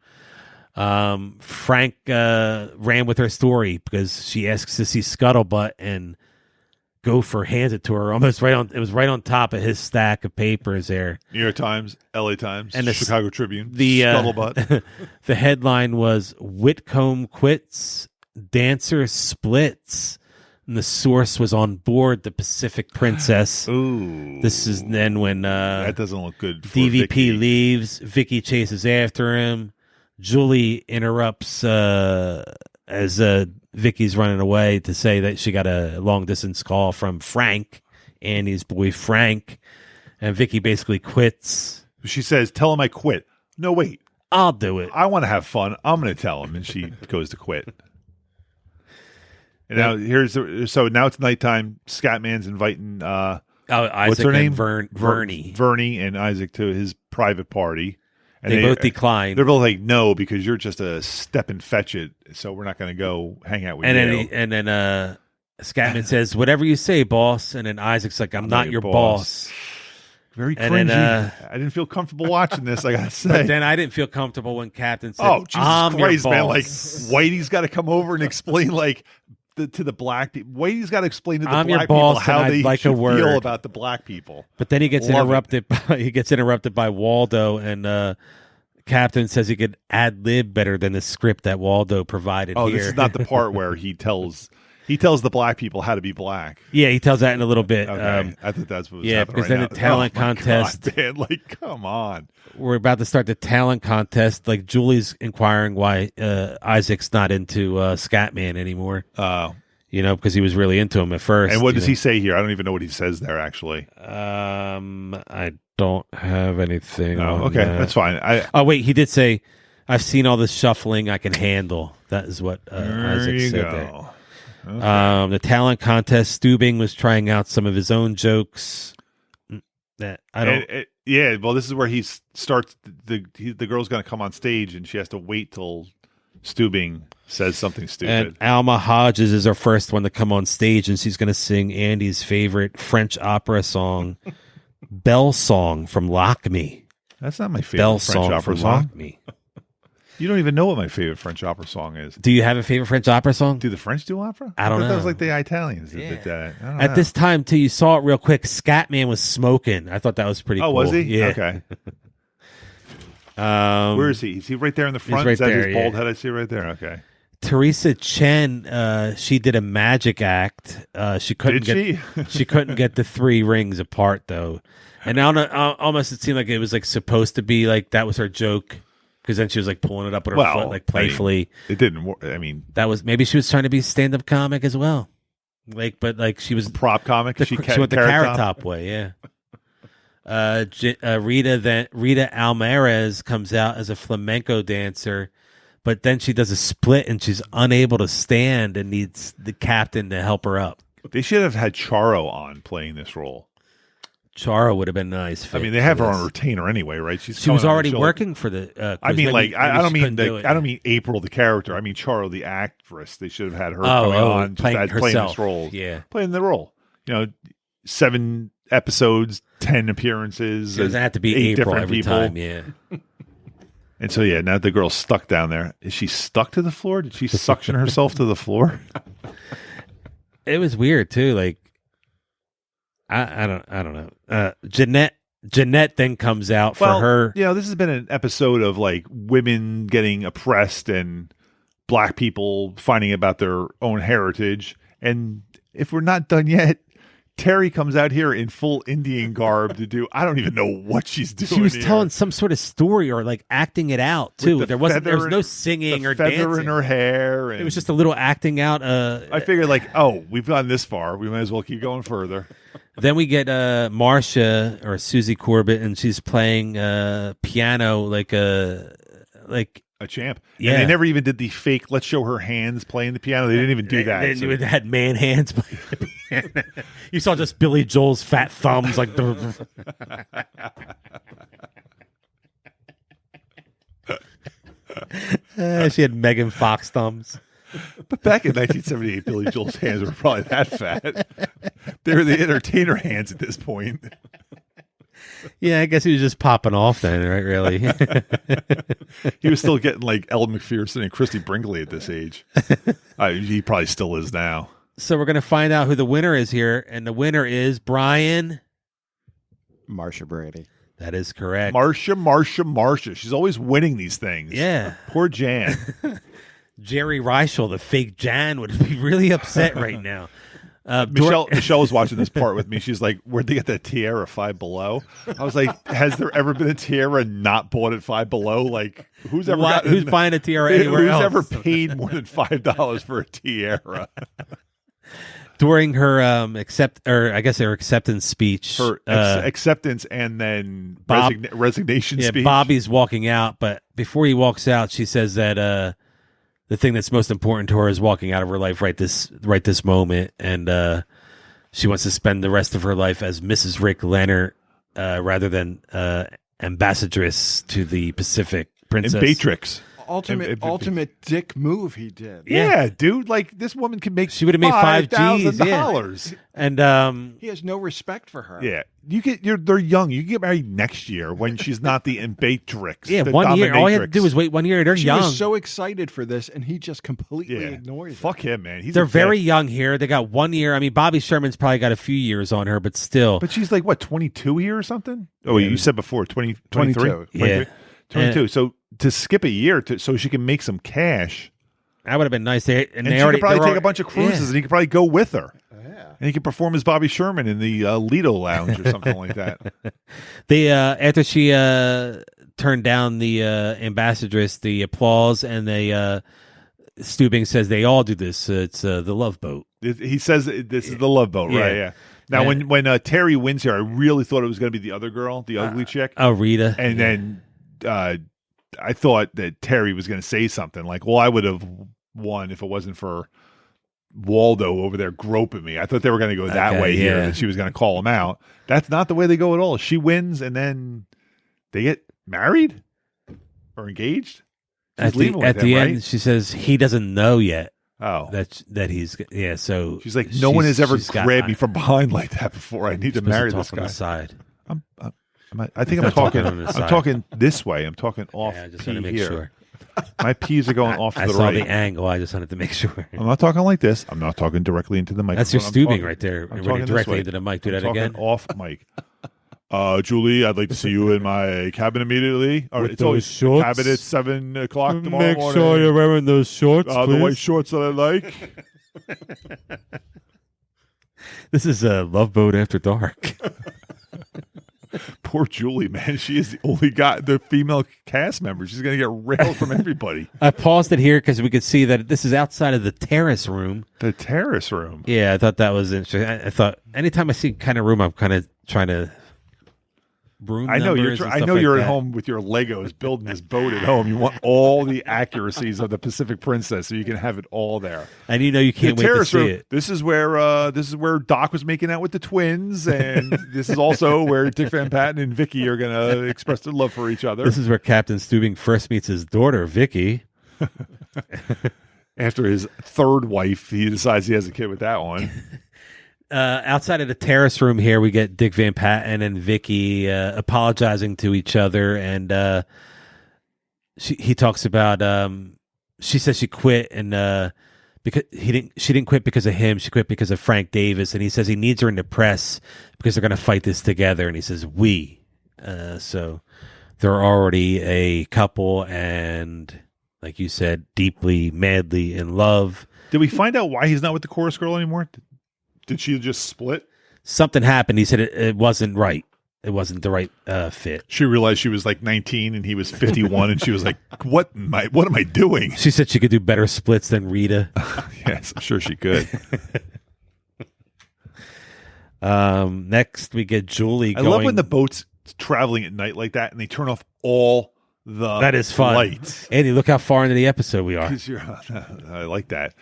Frank ran with her story because she asks to see Scuttlebutt and Gopher hands it to her almost right on. It was right on top of his stack of papers there. New York Times, LA Times, and the Chicago Tribune. The Scuttlebutt. The headline was "Whitcomb quits, dancer splits." And the source was on board the Pacific Princess. Ooh. This is then when that doesn't look good for DVP Vicky. leaves. Vicky chases after him. Julie interrupts as Vicky's running away to say that she got a long-distance call from Frank, Annie's boy Frank. And Vicky basically quits. She says, "Tell him I quit." No, wait. I'll do it. I want to have fun. I'm going to tell him. And she goes to quit. And now so now it's nighttime. Scatman's inviting Isaac what's her name? Vernie. Vernie and Isaac to his private party. And they both decline. They're both like, "No, because you're just a step and fetch it, so we're not going to go hang out with you." And then Scatman says, "Whatever you say, boss." And then Isaac's like, "I'm not your boss." Very And cringy. then, I didn't feel comfortable watching this, I got to say. But then I didn't feel comfortable when Captain said, "Oh, Jesus I'm Christ, your man. boss." Like, Whitey's got to come over and explain, like, to the black people. Whitey's got to explain to the I'm black your people boss, how and they I'd like should a word. feel about the black people. But then he gets Love interrupted. He gets interrupted by Waldo, and Captain says he could ad lib better than the script that Waldo provided. Oh, here. this is not the part where he tells the black people how to be black. Yeah, he tells that in a little bit. Okay. I think that's what was yeah, happening because right then now. the talent Oh my contest. God, man, like, come on. We're about to start the talent contest. Like, Julie's inquiring why Isaac's not into Scatman anymore. Because he was really into him at first. And what does he say here? I don't even know what he says there, actually. I don't have anything. No, on okay, that. that's fine. Oh, wait, he did say, "I've seen all this shuffling I can handle." That is what Isaac said there. Okay. The talent contest, Stubing was trying out some of his own jokes. That I don't. Yeah, well, this is where he starts. The girl's going to come on stage, and she has to wait till Stubing says something stupid. And Alma Hodges is our first one to come on stage, and she's going to sing Andy's favorite French opera song, Bell Song from Lock Me. That's not my favorite Bell French Song opera from song. Lock Me. You don't even know what my favorite French opera song is. Do you have a favorite French opera song? Do the French do opera? I don't thought know. That was like the Italians that Yeah. did that. I don't At know. this time, too, you saw it real quick. Scatman was smoking. I thought that was pretty cool. Oh, was he? Yeah. Okay. Where is he? Is he right there in the front? right Is that there, his bald yeah. head I see right there? Okay. Teresa Chen, she did a magic act. She couldn't Did get she couldn't get the 3 rings apart though, and I don't know, almost it seemed like it was like supposed to be like that was her joke because then she was like pulling it up with her foot like playfully. It didn't work. I mean, That was maybe she was trying to be stand up comic as well, like but like she was prop comic. she went the carrot top way, yeah. Rita Alvarez comes out as a flamenco dancer. But then she does a split and she's unable to stand and needs the captain to help her up. They should have had Charo on playing this role. Charo would have been nice. I mean, they have her on retainer anyway, right? She was coming on already the show. working for the. I mean, maybe I don't she mean couldn't do it. I don't mean April the character. I mean Charo the actress. They should have had her Oh, coming on just playing playing herself. this role. Yeah, Playing the role. 7 episodes, 10 appearances. it doesn't have to be 8 April different every people. time. Yeah, And so, yeah, now the girl's stuck down there. Is she stuck to the floor? Did she suction herself to the floor? it was weird too. Like, I don't know. Jeanette then comes out for her. This has been an episode of like women getting oppressed and black people finding about their own heritage. And if we're not done yet, Terry comes out here in full Indian garb to do. I don't even know what she's doing. She was here. telling some sort of story or like acting it out too. With the There was feather no singing the or feather dancing in her hair. And It was just a little acting out. I figured like, oh, we've gone this far. We might as well keep going further. Then we get Marsha or Susie Corbett, and she's playing piano like A champ. Yeah. And they never even did the fake, let's show her hands playing the piano. They didn't even do that. They had man hands playing the piano. You saw just Billy Joel's fat thumbs like. She had Megan Fox thumbs. But back in 1978, Billy Joel's hands were probably that fat. They were the entertainer hands at this point. Yeah, I guess he was just popping off then, right? Really. He was still getting like Elle McPherson and Christy Brinkley at this age. He probably still is now. So we're going to find out who the winner is here, and the winner is Brian. Marsha Brady. That is correct. Marsha. She's always winning these things. Yeah. Poor Jan. Jerry Reichel, the fake Jan, would be really upset right now. Michelle was watching this part with me. She's like, where'd they get that tiara, Five Below? I was like, has there ever been a tiara not bought at Five Below? Like, who's buying a tiara anywhere else? Who's ever paid more than $5 for a tiara? During her her acceptance speech, Her acceptance and then resignation speech. Bobby's walking out, but before he walks out, she says that the thing that's most important to her is walking out of her life right this moment, and she wants to spend the rest of her life as Mrs. Rick Leonard rather than ambassadress to the Pacific Princess. And Beatrix. Ultimate dick move he did. Yeah, dude. Like this woman can make. She would have made $5,000. And he has no respect for her. Yeah, they're young. You can get married next year when she's not the Beatrix. Yeah, the 1 year. All you have to dominatrix. do is wait 1 year. They're She young. was so excited for this, and he just completely ignores it. Fuck him, man. They're very young here. They got 1 year. I mean, Bobby Sherman's probably got a few years on her, but still. But she's like, what, 22 here or something? Oh, you said before, 23? 22. Yeah. 22. So to skip a year so she can make some cash. That would have been nice. And she could probably take a bunch of cruises and he could probably go with her. Yeah. And he could perform as Bobby Sherman in the Lido Lounge or something like that. They after she turned down the ambassadress, the applause, and they Stubing says they all do this. It's the Love Boat. He says this is the Love Boat, right? Yeah. Now, when Terry wins here, I really thought it was going to be the other girl, the ugly chick. Oh, Rita. And then I thought that Terry was going to say something like, well, I would have won if it wasn't for Waldo over there groping me. I thought they were going to go that way here, that she was going to call him out. That's not the way they go at all. She wins, and then they get married or engaged. At the end, she says he doesn't know yet. Oh, that he's So she's like, no one has ever grabbed me from behind like that before. I need to marry this guy. On the side. I think I'm not talking. talking on this I'm side. talking this way. I'm talking off. Yeah, I just P want to make here. sure. My P's are going off to I the saw right. the angle. I just wanted to make sure. I'm not talking like this. I'm not talking directly into the mic. That's your stubing right there. I'm Running talking this directly way. into the mic. Do I'm that talking again. off mic. Julie, I'd like to see you in my cabin immediately. All right, With it's always those shorts? cabin at 7 o'clock tomorrow Make morning. sure you're wearing those shorts, the please. white shorts that I like. This is a Love Boat After Dark. Poor Julie, man. She is the only the female cast member. She's going to get railed from everybody. I paused it here because we could see that this is outside of the terrace room. The terrace room. Yeah, I thought that was interesting. I thought anytime I see kind of room, I'm kind of trying to broom. I know you're. numbers and I stuff know like you're that. at home with your Legos building this boat at home. You want all the accuracies of the Pacific Princess, so you can have it all there. And you know you can't The wait to terrace see room. it. This is where Doc was making out with the twins, and this is also where Dick Van Patten and Vicky are going to express their love for each other. This is where Captain Stubing first meets his daughter, Vicky. After his third wife, he decides he has a kid with that one. Outside of the terrace room here, we get Dick Van Patten and Vicky apologizing to each other, and he talks about. She says she quit, and because she didn't quit because of him. She quit because of Frank Davis, and he says he needs her in the press because they're going to fight this together. And he says we, so they're already a couple, and like you said, deeply, madly in love. Did we find out why he's not with the chorus girl anymore? Did she just split? Something happened. He said it wasn't right. It wasn't the right fit. She realized she was like 19 and he was 51, and she was like, "What am I doing?" She said she could do better splits than Rita. Yes, I'm sure she could. Next, we get Julie I going. love when the boat's traveling at night like that, and they turn off all the That is fun. lights. Andy, look how far into the episode we are. 'Cause I like that.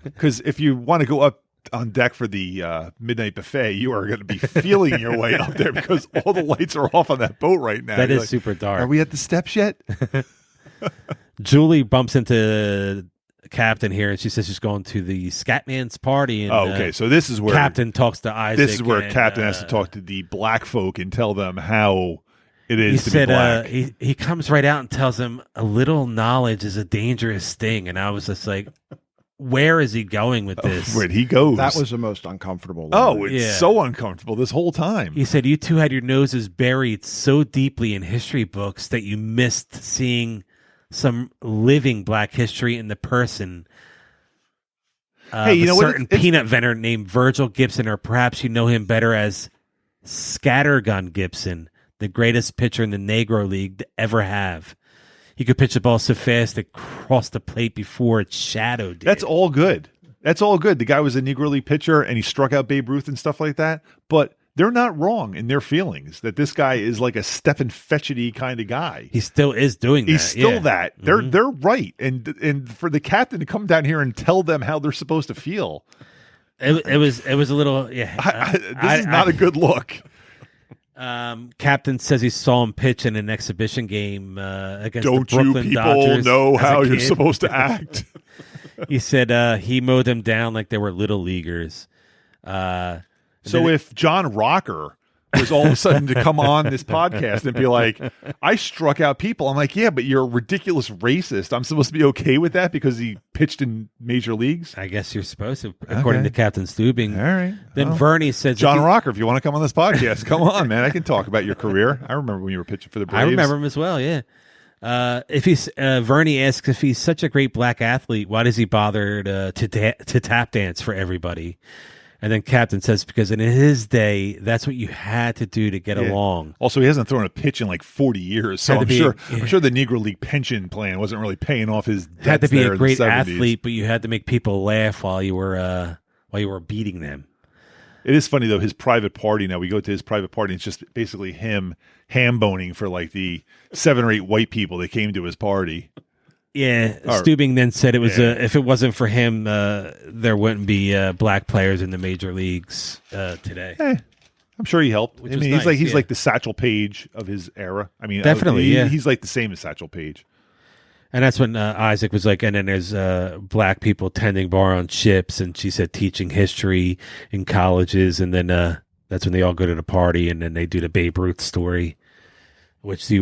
Because if you want to go up on deck for the midnight buffet, you are going to be feeling your way up there because all the lights are off on that boat right now. That You're is like, super dark. Are we at the steps yet? Julie bumps into Captain here, and she says she's going to the Scatman's party. And, Okay, so this is where Captain talks to Isaac. This is where and, Captain has to talk to the black folk and tell them how it He is to said be black. he comes right out and tells him a little knowledge is a dangerous thing, and I was just like, where is he going with this? Where he goes. That was the most uncomfortable. Oh, line. it's Yeah. so uncomfortable this whole time. He said you two had your noses buried so deeply in history books that you missed seeing some living black history in the person. Hey, you a know what? certain peanut vendor named Virgil Gibson, or perhaps you know him better as Scattergun Gibson, the greatest pitcher in the Negro League to ever have. He could pitch a ball so fast it crossed the plate before its shadow did. That's all good. That's all good. The guy was a Negro League pitcher and he struck out Babe Ruth and stuff like that. But they're not wrong in their feelings that this guy is like a Stephen Fetchity kind of guy. He still is doing that. He's still yeah. that. They're right. And for the captain to come down here and tell them how they're supposed to feel, It was a little yeah. this is not a good look. Captain says he saw him pitch in an exhibition game against Don't the you Brooklyn people Dodgers know as a how you're kid. supposed to act? He said he mowed them down like they were little leaguers. So if John Rocker was all of a sudden to come on this podcast and be like, I struck out people, I'm like, yeah, but you're a ridiculous racist. I'm supposed to be okay with that because he pitched in major leagues? I guess you're supposed to, according to Captain Stubing. All right. Then Well, Vernie says, John if he- Rocker, if you want to come on this podcast, come on, man. I can talk about your career. I remember when you were pitching for the Braves. I remember him as well. Yeah. If he's Vernie asks if he's such a great black athlete, why does he bother to tap dance for everybody? And then Captain says, because in his day, that's what you had to do to get Yeah. along. Also, he hasn't thrown a pitch in like 40 years, so Had to I'm be- sure yeah. I'm sure the Negro League pension plan wasn't really paying off his debts Had to be there a in great the 70s. athlete, but you had to make people laugh while you were beating them. It is funny though, his private party. Now we go to his private party. It's just basically him ham-boning for like the 7 or 8 white people that came to his party. Yeah, Or- Stubing then said it was Yeah. if it wasn't for him, there wouldn't be black players in the major leagues today. I'm sure he helped. Which I was mean, nice, he's yeah. like the Satchel Paige of his era. I mean, Definitely, yeah. he's like the same as Satchel Paige. And that's when Isaac was like, and then there's black people tending bar on ships, and she said teaching history in colleges, and then That's when they all go to the party, and then they do the Babe Ruth story. Which do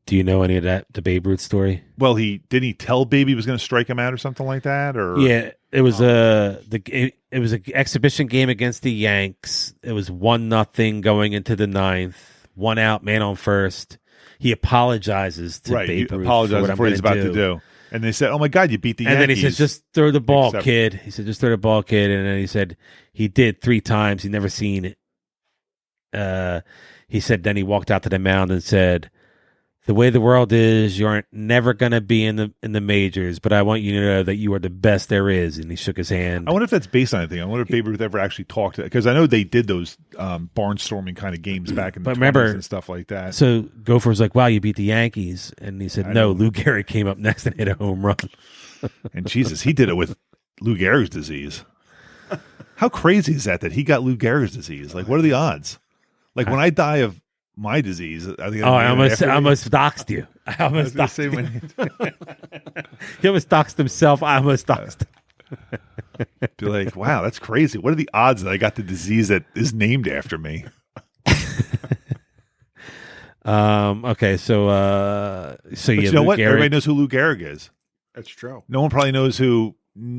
you know any of that? The Babe Ruth story? Well, didn't he tell Babe he was going to strike him out or something like that? Or yeah, it was it was an exhibition game against the Yanks. It was 1-0 going into the ninth. 1 out, man on first. He apologizes to Babe Ruth. Apologizes for what he's about to do. And they said, "Oh my God, you beat the Yankees." And then he said, "Just throw the ball, kid." He said, "Just throw the ball, kid." And then he said he did 3 times. He never seen it. He said then he walked out to the mound and said, "The way the world is, you aren't never going to be in the majors, but I want you to know that you are the best there is." And he shook his hand. I wonder if that's based on anything. I wonder if Babe Ruth ever actually talked to, because I know they did those barnstorming kind of games back in the 20s and stuff like that. So Gopher was like, "Wow, you beat the Yankees." And he said, "No, Lou Gehrig came up next and hit a home run." And Jesus, he did it with Lou Gehrig's disease. How crazy is that he got Lou Gehrig's disease? Like, what are the odds? Like, when I die of my disease, I almost doxed you. I almost doxed him. He almost doxed himself. I almost doxed him. Be like, wow, that's crazy. What are the odds that I got the disease that is named after me? Okay, so you know what? Everybody knows who Lou Gehrig is. That's true. No one probably knows who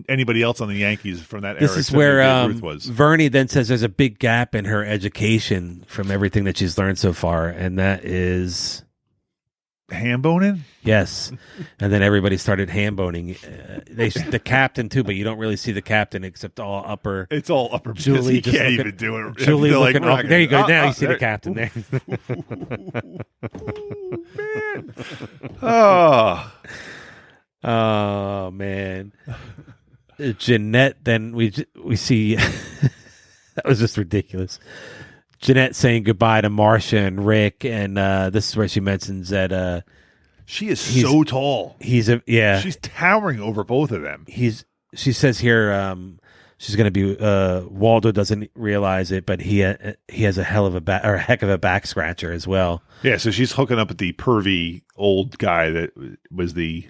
anybody else on the Yankees from that era. This is where Vernie then says there's a big gap in her education from everything that she's learned so far, and that is handboning. Yes, and then everybody started handboning. The captain too, but you don't really see the captain except all upper. It's all upper. Julie can't even do it. Julie looking up. There you go. Now you see the captain there. Oh, man. Oh man, Jeanette. Then we see that was just ridiculous. Jeanette saying goodbye to Marsha and Rick, and this is where she mentions that she is so tall. She's towering over both of them. She says here she's going to be Waldo doesn't realize it, but he has a heck of a back scratcher as well. Yeah, so she's hooking up with the pervy old guy that was the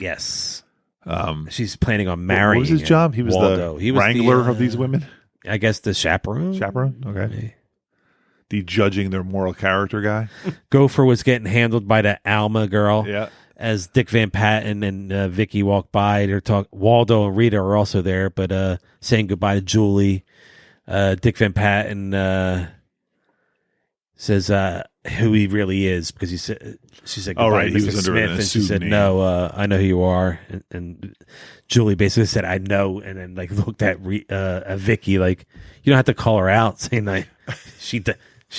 she's planning on marrying. What was his job? He was Waldo. The wrangler of these women. I guess the chaperone. Okay. The judging their moral character guy. Gopher was getting handled by the Alma girl. Yeah. As Dick Van Patten and Vicky walk by, Waldo and Rita are also there, but saying goodbye to Julie. Dick Van Patten says who he really is because she said goodbye to Mr. Smith, and she said, "No, I know who you are." And Julie basically said, "I know," and then looked at Vicky like, "You don't have to call her out," saying like she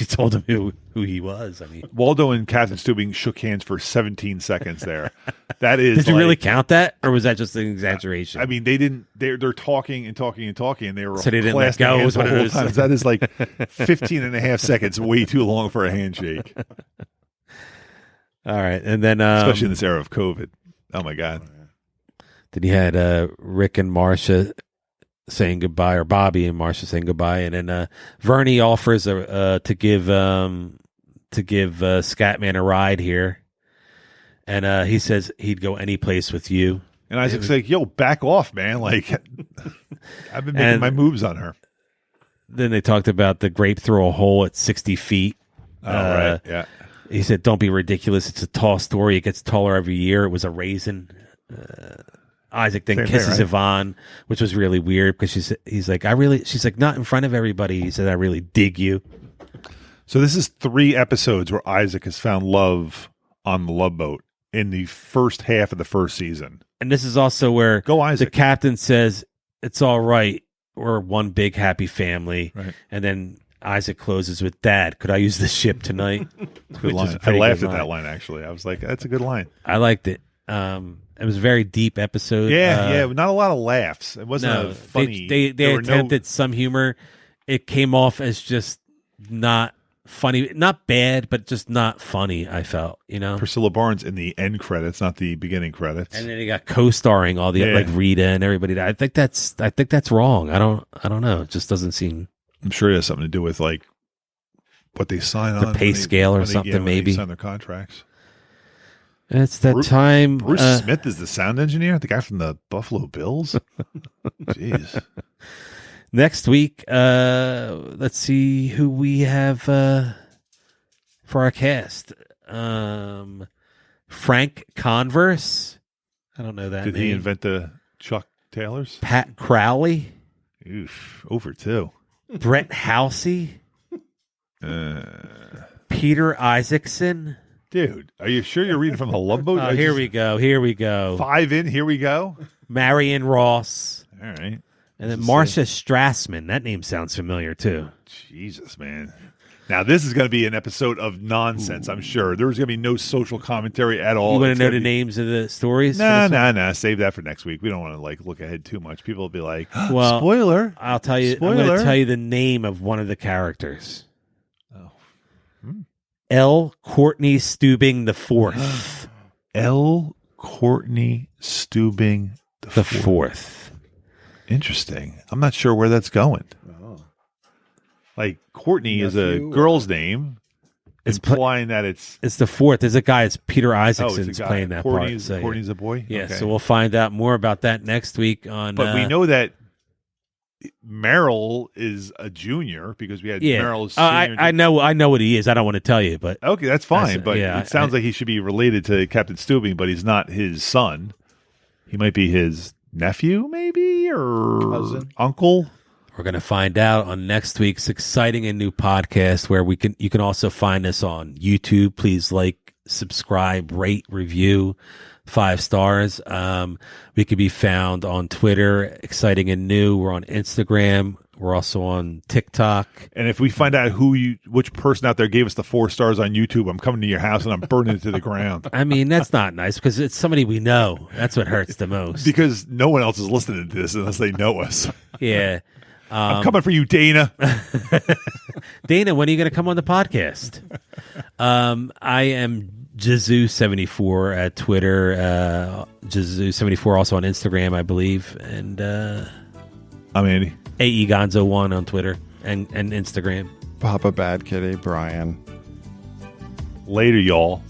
told him who he was. I mean, Waldo and Captain Stubing shook hands for 17 seconds there. That is. Did you really count that, or was that just an exaggeration? I mean, they didn't. They're talking and talking and talking, and they were so they didn't let go the whole time. That is like 15 and a half seconds, way too long for a handshake. All right, and then especially in this era of COVID. Oh my God. Then you had Rick and Marsha saying goodbye, or Bobby and Marsha saying goodbye, and then Vernie offers to give Scatman a ride here, and he says he'd go any place with you. And Isaac's like, "Yo, back off, man! Like, I've been making my moves on her." Then they talked about the grape through a hole at 60 feet. Oh, right, yeah. He said, "Don't be ridiculous. It's a tall story. It gets taller every year." It was a raisin. Isaac then kisses Yvonne, which was really weird because he's like, she's like, "Not in front of everybody." He said, "I really dig you." So this is 3 episodes where Isaac has found love on the Love Boat in the first half of the first season. And this is also where Isaac. The captain says, "It's all right. We're one big happy family." Right. And then Isaac closes with, "Dad, could I use the ship tonight?" Good line. I laughed at that line, actually. I was like, that's a good line. I liked it. It was a very deep episode. Yeah, not a lot of laughs. It wasn't funny. They attempted some humor. It came off as just not funny, not bad, but just not funny. I felt, Priscilla Barnes in the end credits, not the beginning credits, and then he got co-starring all the like Rita and everybody. I think that's wrong. I don't know. It just doesn't seem. I'm sure it has something to do with like what they sign on, the pay scale or something. Maybe they sign their contracts. It's that time. Bruce Smith is the sound engineer, the guy from the Buffalo Bills. Jeez. Next week, let's see who we have for our cast. Frank Converse. I don't know that Did name. he invent the Chuck Taylors? Pat Crowley. Oof, over 2. Brett Housey. Peter Isaacson. Dude, are you sure you're reading from the Love Boat? Oh, here we go. 5 in, here we go. Marion Ross. All right. And then Marsha Strassman. That name sounds familiar, too. Jesus, man. Now, this is going to be an episode of nonsense, I'm sure. There's going to be no social commentary at all. You want to know the names of the stories? No. Save that for next week. We don't want to look ahead too much. People will be like, well, spoiler. I'll tell you. Spoiler. I'm going to tell you the name of one of the characters. Oh. L. Courtney Steubing the Fourth. L. Courtney Steubing the Fourth. Interesting. I'm not sure where that's going. Oh. Like, Courtney is a Nephew, girl's name. It's implying that it's the fourth. There's a guy. It's Peter it's Isaacson's a guy. playing that Courtney's, part. So, Courtney's a boy? yeah. Okay. So we'll find out more about that next week on. But we know that Merrill is a junior because we had Merrill's senior. I know what he is. I don't want to tell you, but Okay, that's fine. But yeah, it sounds like he should be related to Captain Steubing, but he's not his son. He might be his nephew, maybe, or cousin, uncle. We're going to find out on next week's exciting and new podcast, where you can also find us on YouTube. Please like, subscribe, rate, review, 5 stars. We could be found on Twitter, exciting and new. We're on Instagram. We're also on TikTok. And if we find out which person out there gave us the 4 stars on YouTube, I'm coming to your house and I'm burning it to the ground. I mean, that's not nice because it's somebody we know. That's what hurts the most. Because no one else is listening to this unless they know us. Yeah. I'm coming for you, Dana. Dana, when are you going to come on the podcast? I am Jizu74 at Twitter. Jizu74 also on Instagram, I believe. And I'm Andy. AE Gonzo1 on Twitter and Instagram. Papa Bad Kitty, Brian. Later, y'all.